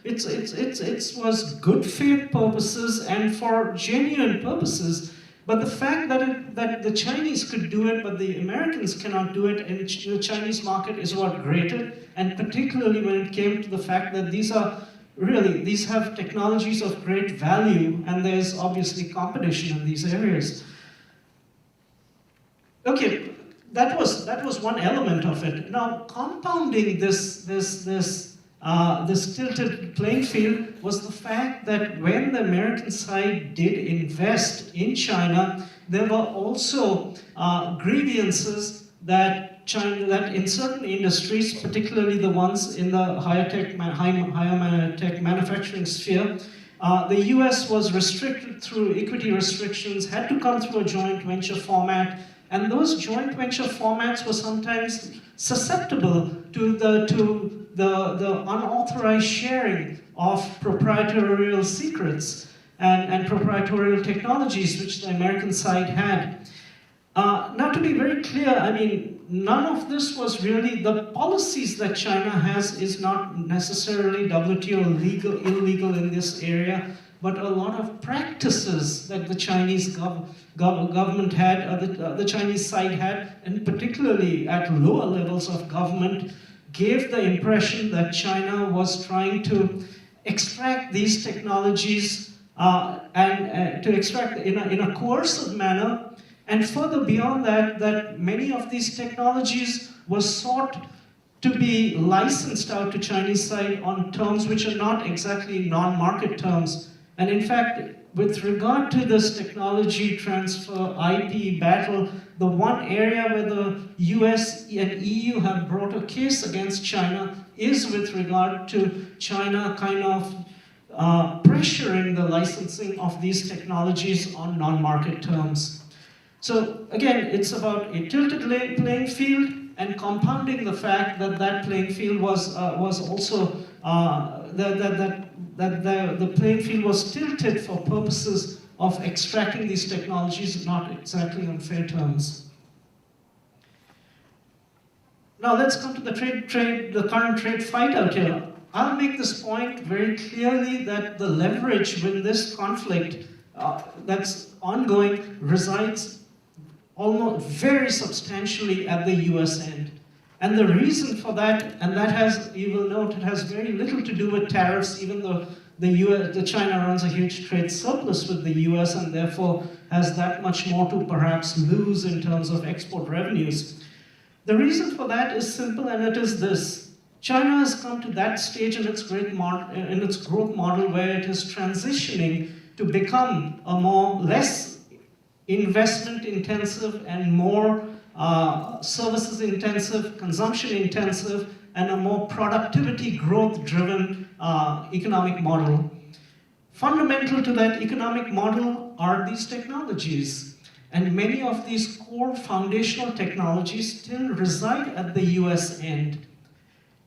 it was good faith purposes and for genuine purposes. But the fact that the Chinese could do it, but the Americans cannot do it, and the Chinese market is what grated, and particularly when it came to the fact that these have technologies of great value, and there's obviously competition in these areas. Okay, that was one element of it. Now, compounding this tilted playing field was the fact that when the American side did invest in China, there were also grievances that that in certain industries, particularly the ones in the higher tech manufacturing sphere, the US was restricted through equity restrictions, had to come through a joint venture format, and those joint venture formats were sometimes susceptible to the unauthorized sharing of proprietary secrets and proprietary technologies which the American side had. Now, to be very clear, I mean, none of this was really, the policies that China has is not necessarily WTO illegal in this area, but a lot of practices that the Chinese government had, the Chinese side had, and particularly at lower levels of government, gave the impression that China was trying to extract these technologies and to extract in a coercive manner. And further beyond that, that many of these technologies were sought to be licensed out to Chinese side on terms which are not exactly non-market terms. And in fact, with regard to this technology transfer, IP battle, the one area where the US and EU have brought a case against China is with regard to China kind of pressuring the licensing of these technologies on non-market terms. So again, it's about a tilted playing field and compounding the fact that that playing field was also the playing field was tilted for purposes of extracting these technologies, not exactly on fair terms. Now let's come to the current trade fight out here. I'll make this point very clearly that the leverage with this conflict that's ongoing resides almost very substantially at the US end. And the reason for that, and that has, you will note, it has very little to do with tariffs, even though the China runs a huge trade surplus with the US and therefore has that much more to perhaps lose in terms of export revenues. The reason for that is simple, and it is this. China has come to that stage in its growth model where it is transitioning to become a less investment intensive and more services intensive, consumption intensive, and a more productivity growth driven economic model. Fundamental to that economic model are these technologies. And many of these core foundational technologies still reside at the US end.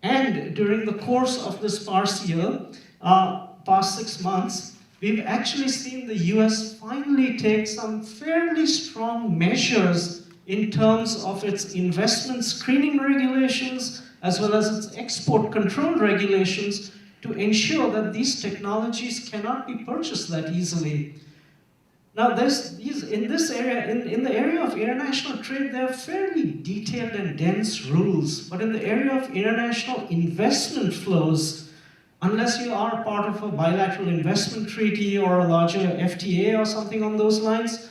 And during the course of this past year, past 6 months, we've actually seen the US finally take some fairly strong measures in terms of its investment screening regulations as well as its export control regulations to ensure that these technologies cannot be purchased that easily. Now, in the area of international trade, there are fairly detailed and dense rules, but in the area of international investment flows, unless you are part of a bilateral investment treaty or a larger FTA or something on those lines,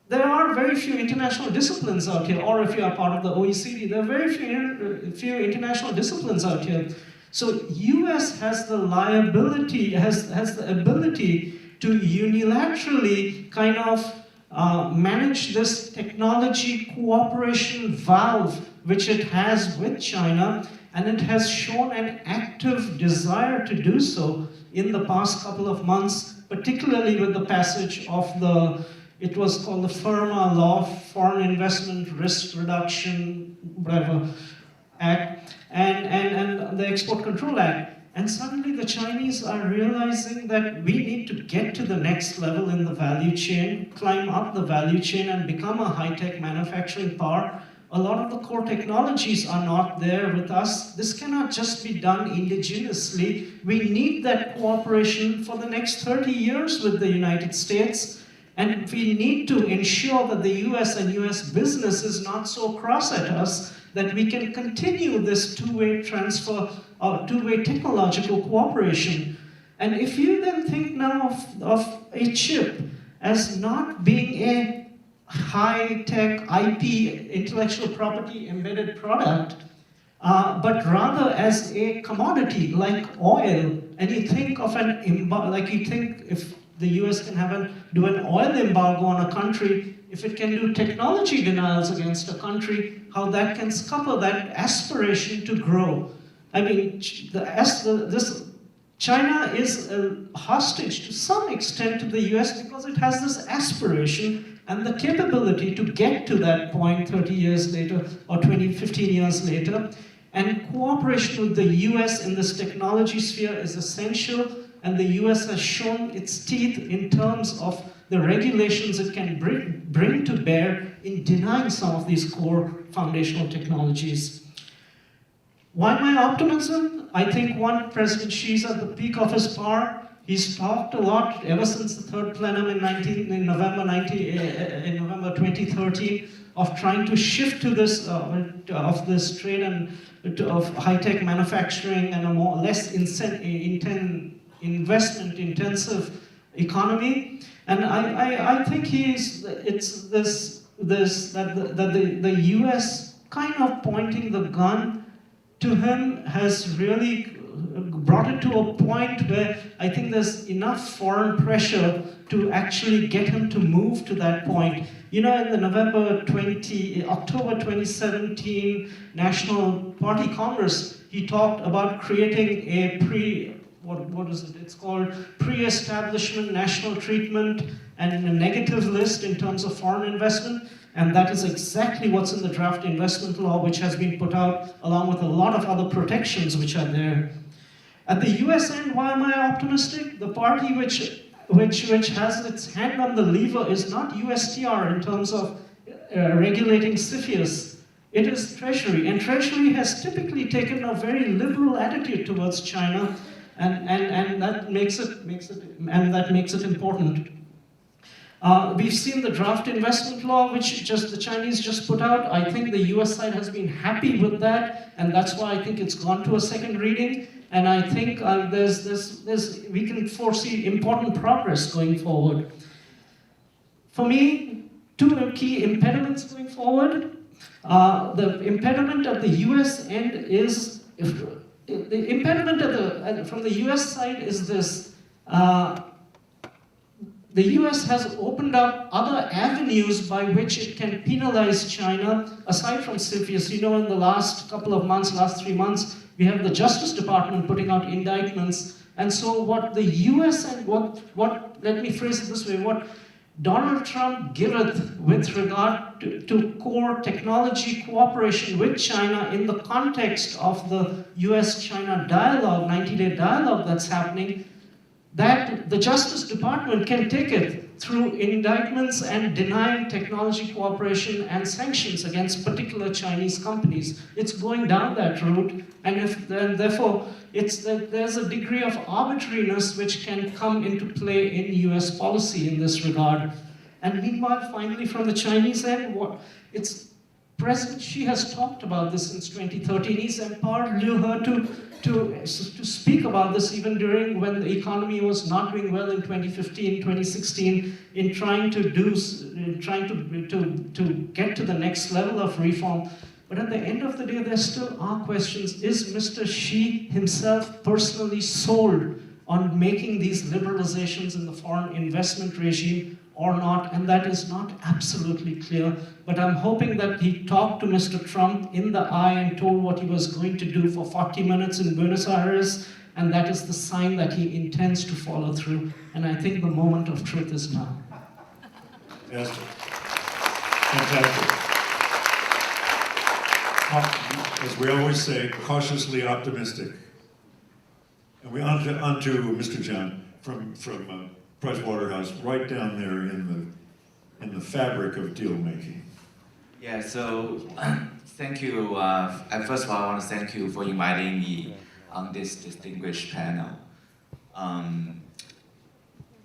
there are very few international disciplines out here, or if you are part of the OECD, there are very few international disciplines out here. So US has the liability, has the ability to unilaterally kind of manage this technology cooperation valve which it has with China, and it has shown an active desire to do so in the past couple of months, particularly with the passage of it was called the FIRMA law, Foreign Investment Risk Reduction, whatever, Act, and the Export Control Act. And suddenly the Chinese are realizing that we need to get to the next level in the value chain, climb up the value chain and become a high-tech manufacturing power. A lot of the core technologies are not there with us. This cannot just be done indigenously. We need that cooperation for the next 30 years with the United States. And we need to ensure that the US and US business is not so cross at us that we can continue this two-way transfer, two-way technological cooperation. And if you then think now of a chip as not being high-tech IP, intellectual property embedded product, but rather as a commodity like oil. And you think of like you think if the US can do an oil embargo on a country, if it can do technology denials against a country, how that can scupper that aspiration to grow. I mean, China is a hostage to some extent to the US because it has this aspiration and the capability to get to that point 30 years later or 15 years later. And cooperation with the US in this technology sphere is essential, and the US has shown its teeth in terms of the regulations it can bring to bear in denying some of these core foundational technologies. Why my optimism? I think one, President Xi's at the peak of his power. He's talked a lot ever since the third plenum in November 2013 of trying to shift to this of this trade and of high-tech manufacturing and a less investment-intensive economy. And I think the U.S. kind of pointing the gun to him has really brought it to a point where I think there's enough foreign pressure to actually get him to move to that point. You know, in the October 2017 National Party Congress, he talked about creating a it's called pre-establishment national treatment and a negative list in terms of foreign investment. And that is exactly what's in the draft investment law, which has been put out along with a lot of other protections which are there. At the US end, why am I optimistic? The party which has its hand on the lever is not USTR in terms of regulating CFIUS. It is Treasury, and Treasury has typically taken a very liberal attitude towards China, and that makes it important. We've seen the draft investment law, which the Chinese just put out. I think the US side has been happy with that, and that's why I think it's gone to a second reading. And I think we can foresee important progress going forward. For me, two key impediments going forward. The impediment at the US end is, the impediment from the US side is this. The US has opened up other avenues by which it can penalize China, aside from CFIUS. You know, in the last 3 months, we have the Justice Department putting out indictments. And so what the US and let me phrase it this way, what Donald Trump giveth with regard to core technology cooperation with China in the context of the U.S. China dialogue, 90-day dialogue that's happening, that the Justice Department can take it through indictments and denying technology cooperation and sanctions against particular Chinese companies. It's going down that route, and therefore there's a degree of arbitrariness which can come into play in US policy in this regard. And meanwhile, finally, from the Chinese end, President Xi has talked about this since 2013. He's empowered Liu He to speak about this even during when the economy was not doing well in 2015, 2016, in trying to get to the next level of reform. But at the end of the day, there still are questions. Is Mr. Xi himself personally sold on making these liberalizations in the foreign investment regime or not? And that is not absolutely clear. But I'm hoping that he talked to Mr. Trump in the eye and told what he was going to do for 40 minutes in Buenos Aires, and that is the sign that he intends to follow through. And I think the moment of truth is now. Yes. Fantastic. As we always say, cautiously optimistic. And we on to Mr. John from Pricewaterhouse, right down there in the fabric of deal making. Yeah, so thank you. First of all, I want to thank you for inviting me on this distinguished panel.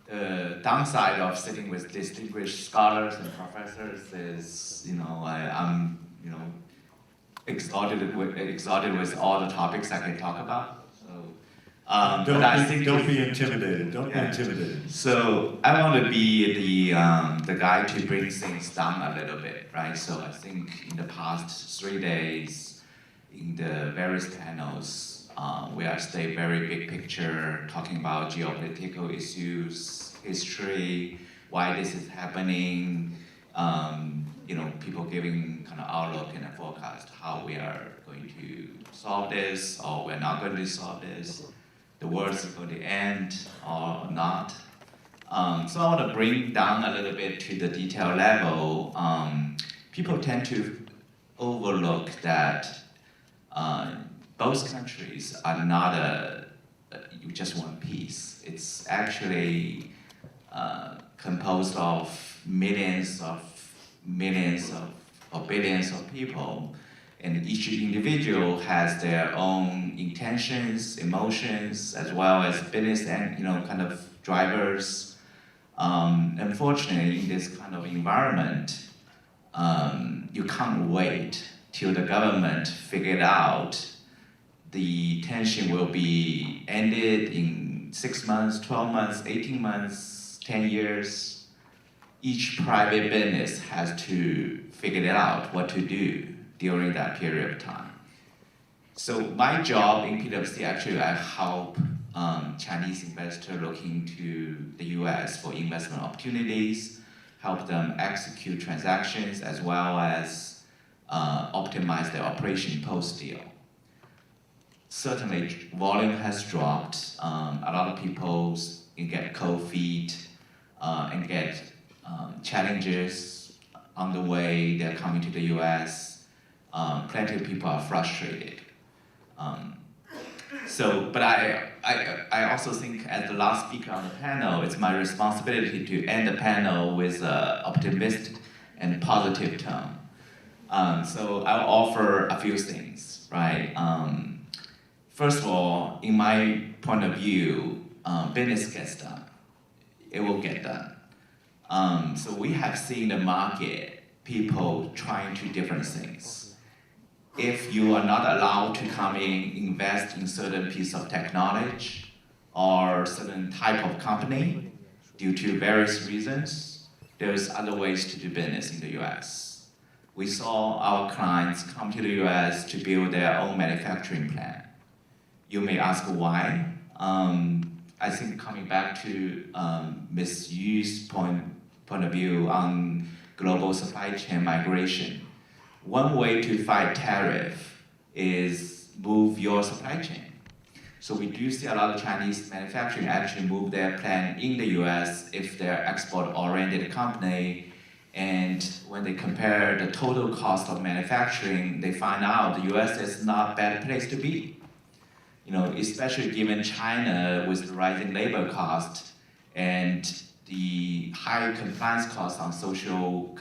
The downside of sitting with distinguished scholars and professors is, I'm, exhausted with all the topics I can talk about. So But I think Don't if- be intimidated. Don't be Yeah. intimidated. So I want to be the guy to bring things down a little bit, right? So I think in the past 3 days, in the various panels, we are staying very big picture, talking about geopolitical issues, history, why this is happening. People giving kind of outlook and a forecast how we are going to solve this or we're not going to solve this. The world is going to end or not. So I want to bring down a little bit to the detail level. People tend to overlook that both countries are not just one piece. It's actually composed of millions or billions of people, and each individual has their own intentions, emotions, as well as business and kind of drivers. Unfortunately, in this kind of environment, you can't wait till the government figured out the tension will be ended in 6 months, 12 months, 18 months, 10 years. Each private business has to figure it out what to do during that period of time. So my job in PwC, actually, I help Chinese investors looking to the US for investment opportunities, help them execute transactions, as well as optimize their operation post-deal. Certainly, volume has dropped. A lot of people get cold feet and get challenges on the way they're coming to the US. Plenty of people are frustrated. But I also think as the last speaker on the panel, it's my responsibility to end the panel with an optimistic and positive tone. So I'll offer a few things, right? First of all, in my point of view, business gets done. It will get done. So we have seen the market, people trying to do different things. If you are not allowed to come in, invest in certain piece of technology or certain type of company due to various reasons, there's other ways to do business in the US. We saw our clients come to the US to build their own manufacturing plant. You may ask why. I think coming back to Ms. Yu's point of view on global supply chain migration, one way to fight tariff is move your supply chain. So we do see a lot of Chinese manufacturing actually move their plant in the US if they're export-oriented company, and when they compare the total cost of manufacturing, they find out the US is not a bad place to be. Especially given China with the rising labor cost and the high compliance costs on social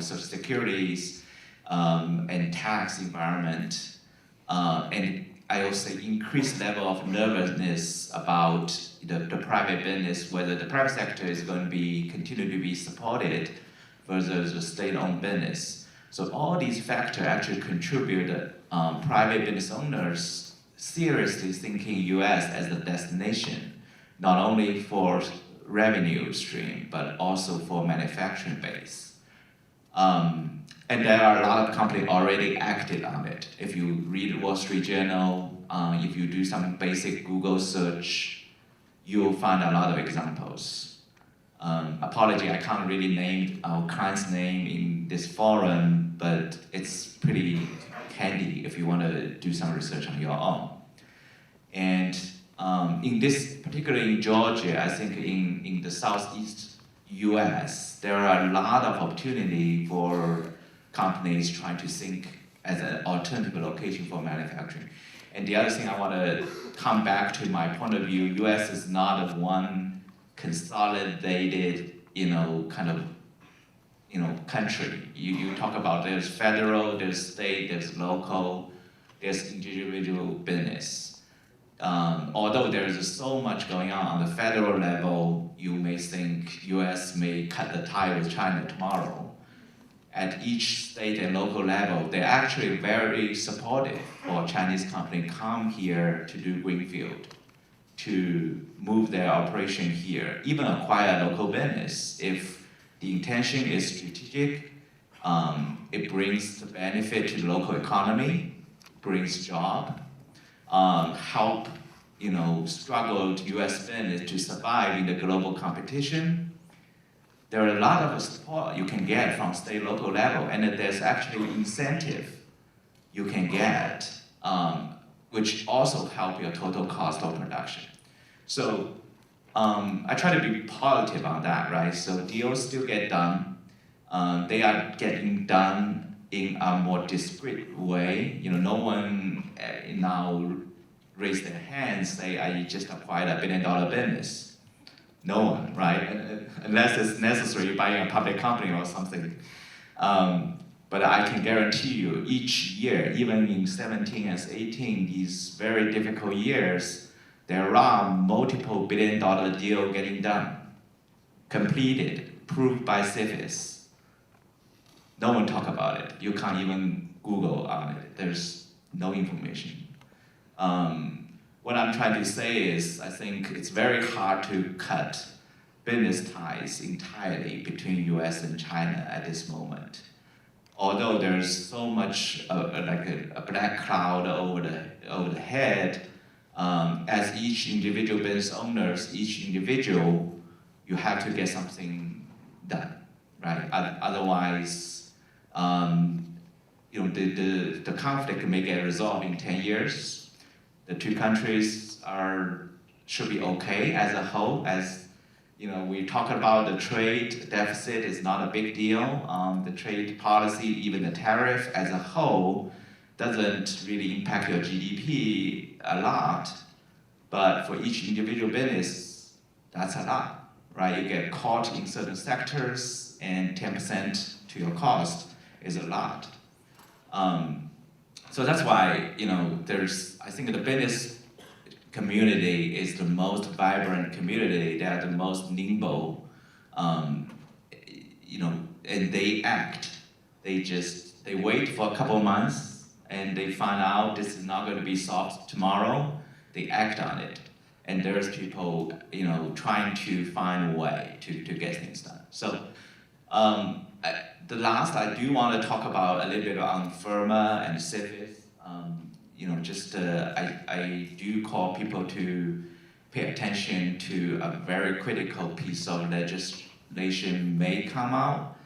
securities and tax environment, and I also increased level of nervousness about the private business, whether the private sector is going to continue to be supported versus the state-owned business. So all these factors actually contribute private business owners seriously thinking US as a destination, not only for revenue stream, but also for manufacturing base. And there are a lot of companies already acted on it. If you read Wall Street Journal, if you do some basic Google search, you'll find a lot of examples. Apology, I can't really name our client's name in this forum, but it's pretty handy if you want to do some research on your own. And in this, particularly in Georgia, I think in the southeast US, there are a lot of opportunity for companies trying to think as an alternative location for manufacturing. And the other thing I want to come back to my point of view, US is not a one consolidated, country. You talk about there's federal, there's state, there's local, there's individual business. Although there is so much going on the federal level, you may think US may cut the tie with China tomorrow. At each state and local level, they're actually very supportive for Chinese companies come here to do greenfield, to move their operation here, even acquire a local business. If the intention is strategic, it brings the benefit to the local economy, brings job, help struggled U.S. business to survive in the global competition. There are a lot of support you can get from state, local level, and there's actually incentive you can get, which also help your total cost of production. So I try to be positive on that, right? So deals still get done. They are getting done in a more discreet way. No one now raise their hands, say, I just acquired $1 billion business. No one, right? Unless it's necessary buying a public company or something. But I can guarantee you, each year, even in 17 and 18, these very difficult years, there are multiple billion-dollar deals getting done, completed, proved by CFIUS. No one talk about it. You can't even Google on it. There's no information. What I'm trying to say is, I think it's very hard to cut business ties entirely between U.S. and China at this moment. Although there's so much like a black cloud over the head, as each individual business owners, each individual, you have to get something done, right? Otherwise, the conflict may get resolved in 10 years. The two countries should be okay as a whole. As we talk about the trade deficit is not a big deal. The trade policy, even the tariff as a whole, doesn't really impact your GDP a lot. But for each individual business, that's a lot, right? You get caught in certain sectors, and 10% to your cost is a lot. So that's why, I think the business community is the most vibrant community. They are the most nimble, and they act. They wait for a couple of months, and they find out this is not going to be solved tomorrow. They act on it. And there's people, trying to find a way to get things done. So, the last, I do want to talk about a little bit on FIRMA and CFIUS. I do call people to pay attention to a very critical piece of legislation may come out.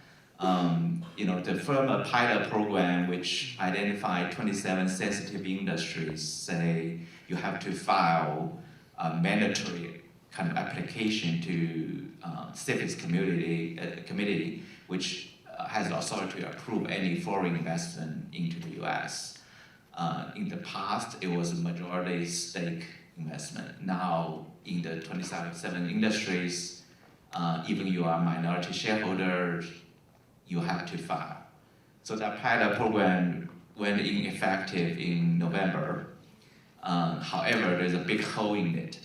The FIRMA pilot program, which identified 27 sensitive industries, say you have to file a mandatory kind of application to CFIUS committee, which has the authority to approve any foreign investment into the U.S. In the past, it was a majority stake investment. Now, in the 27 industries, even you are a minority shareholder, you have to file. So that pilot program went in effective in November. However, there's a big hole in it.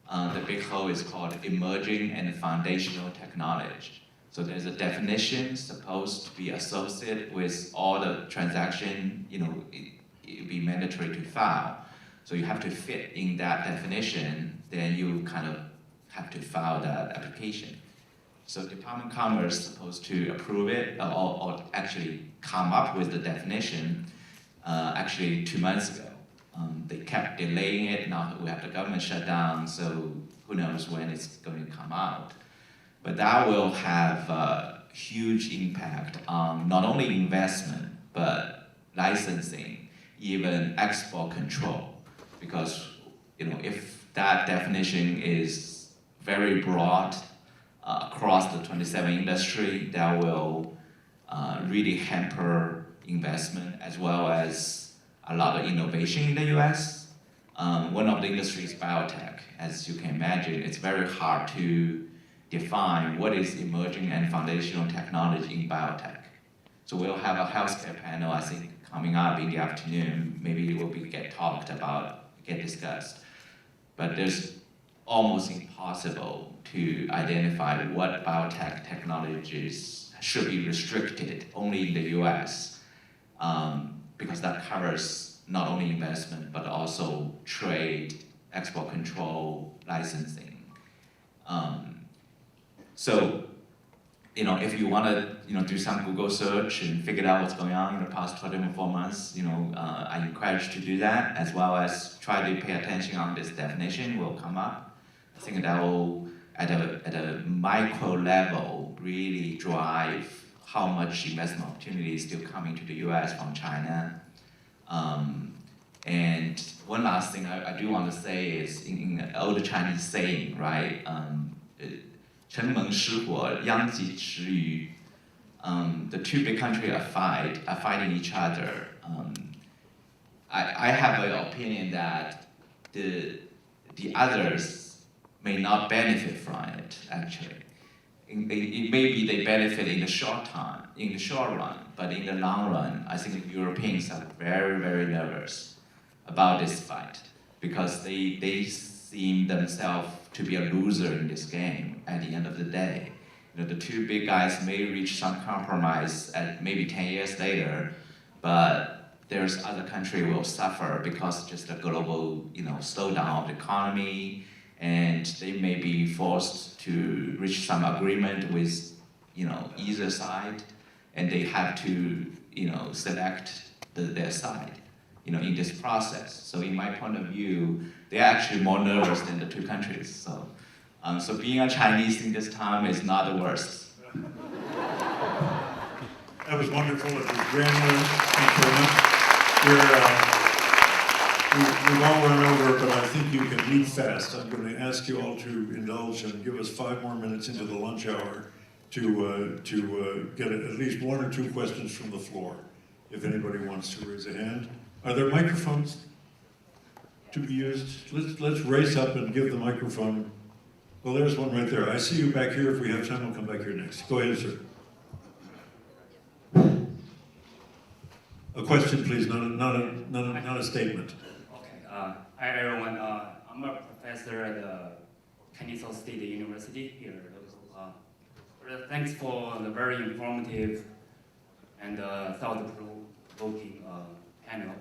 The big hole is called emerging and foundational technology. So there's a definition supposed to be associated with all the transaction, it be mandatory to file. So you have to fit in that definition, then you kind of have to file that application. So Department of Commerce is supposed to approve it or actually come up with the definition actually 2 months ago. They kept delaying it, now we have the government shut down, so who knows when it's going to come out. But that will have a huge impact on not only investment, but licensing, even export control. Because if that definition is very broad across the 27 industry, that will really hamper investment as well as a lot of innovation in the US. One of the industries is biotech. As you can imagine, it's very hard to define what is emerging and foundational technology in biotech. So we'll have a healthcare panel, I think, coming up in the afternoon. Maybe it will get discussed. But there's almost impossible to identify what biotech technologies should be restricted only in the US, because that covers not only investment, but also trade export control licensing. So, if you want to, do some Google search and figure out what's going on in the past 24 months, I encourage you to do that, as well as try to pay attention on this definition will come up. I think that will, at a micro level, really drive how much investment opportunity is still coming to the U.S. from China. And one last thing I do want to say is, in an old Chinese saying, right? 城门失火，殃及池鱼. The two big countries are fighting each other. I have an opinion that the others may not benefit from it. Actually, it may be they benefit in the short run, but in the long run, I think the Europeans are very, very nervous about this fight because they seem themselves to be a loser in this game at the end of the day. The two big guys may reach some compromise at maybe 10 years later, but there's other country will suffer because just the global, slowdown of the economy, and they may be forced to reach some agreement with, either side, and they have to, select their side, in this process. So in my point of view, they're actually more nervous than the two countries. So being a Chinese in this time is not the worst. That was wonderful. It was granular. Thank you very much. We've all run over, but I think you can read fast. I'm going to ask you all to indulge and give us 5 more minutes into the lunch hour to get at least 1 or 2 questions from the floor, if anybody wants to raise a hand. Are there microphones to be used? Let's race up and give the microphone. Well, there's one right there. I see you back here. If we have time, we'll come back here next. Go ahead, sir. A question, please, not a statement. Okay. Hi, everyone. I'm a professor at Kennesaw State University here. Thanks for the very informative and thought-provoking panel.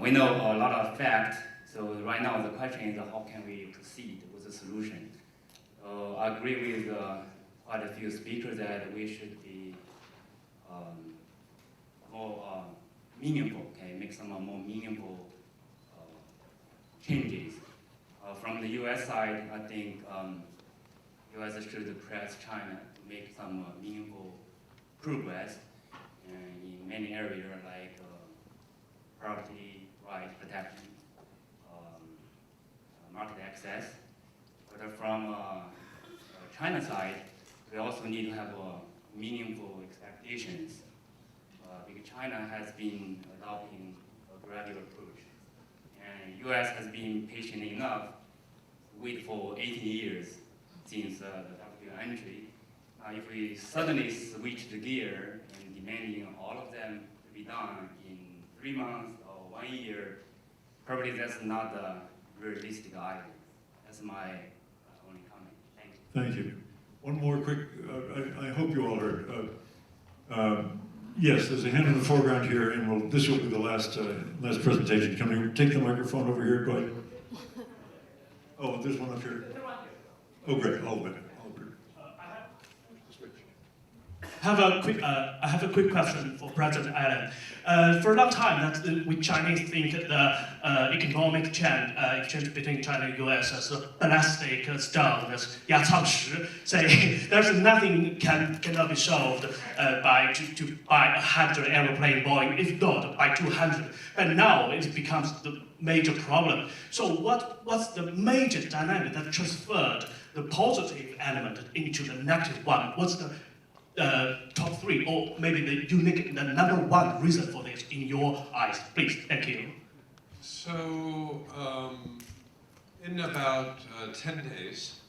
We know a lot of facts, so right now the question is how can we proceed with the solution? I agree with quite a few speakers that we should be more meaningful, okay, make some more meaningful changes. From the U.S. side, I think U.S. should press China to make some meaningful progress in many areas like property right protection, market access. But from China side, we also need to have meaningful expectations. Because China has been adopting a gradual approach, and U.S. has been patient enough to wait for 18 years since the WTO entry. If we suddenly switch the gear and demanding all of them to be done in 3 months or 1 year, probably that's not a realistic idea. That's my only comment. Thank you. Thank you. One more quick, I hope you all heard. Yes, there's a hand in the foreground here, and this will be the last presentation. Can we take the microphone over here? Go ahead. Oh, there's one up here. Oh, great. All the way. I have a quick question for President Allen. For a long time, that we Chinese think the economic exchange between China and U.S. as a plastic stone, as 压舱石, say there's nothing cannot be solved by 100 airplane Boeing, if not by 200. But now it becomes the major problem. So what's the major dynamic that transferred the positive element into the negative one? What's the top 3, or maybe the number 1 reason for this in your eyes? Please, thank you. So, in about 10 days,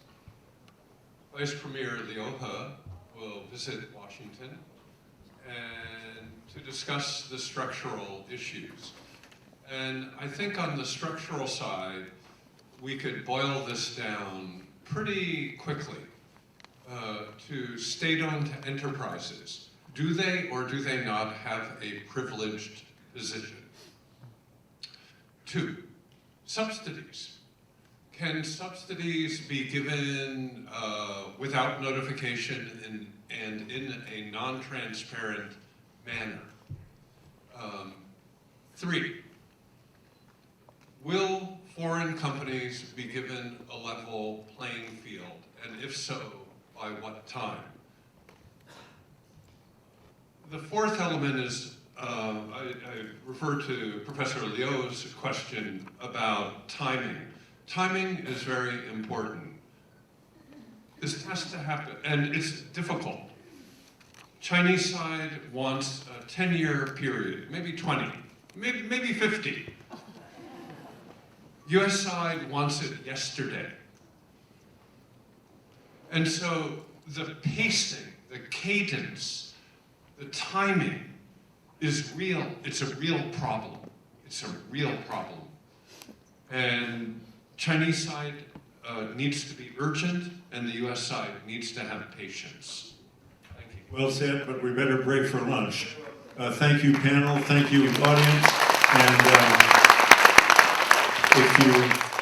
Vice Premier Liu He will visit Washington and to discuss the structural issues. And I think on the structural side, we could boil this down pretty quickly. To state-owned enterprises, do they or do they not have a privileged position? 2, subsidies. Can subsidies be given without notification and in a non-transparent manner? 3, will foreign companies be given a level playing field? And if so, by what time? The 4th element is, I refer to Professor Liu's question about timing. Timing is very important. This has to happen, and it's difficult. Chinese side wants a 10-year period, maybe 20, maybe 50. US side wants it yesterday. And so the pacing, the cadence, the timing is real. It's a real problem. It's a real problem. And Chinese side needs to be urgent, and the US side needs to have patience. Thank you. Well said, but we better break for lunch. Thank you, panel. Thank you, audience. And if you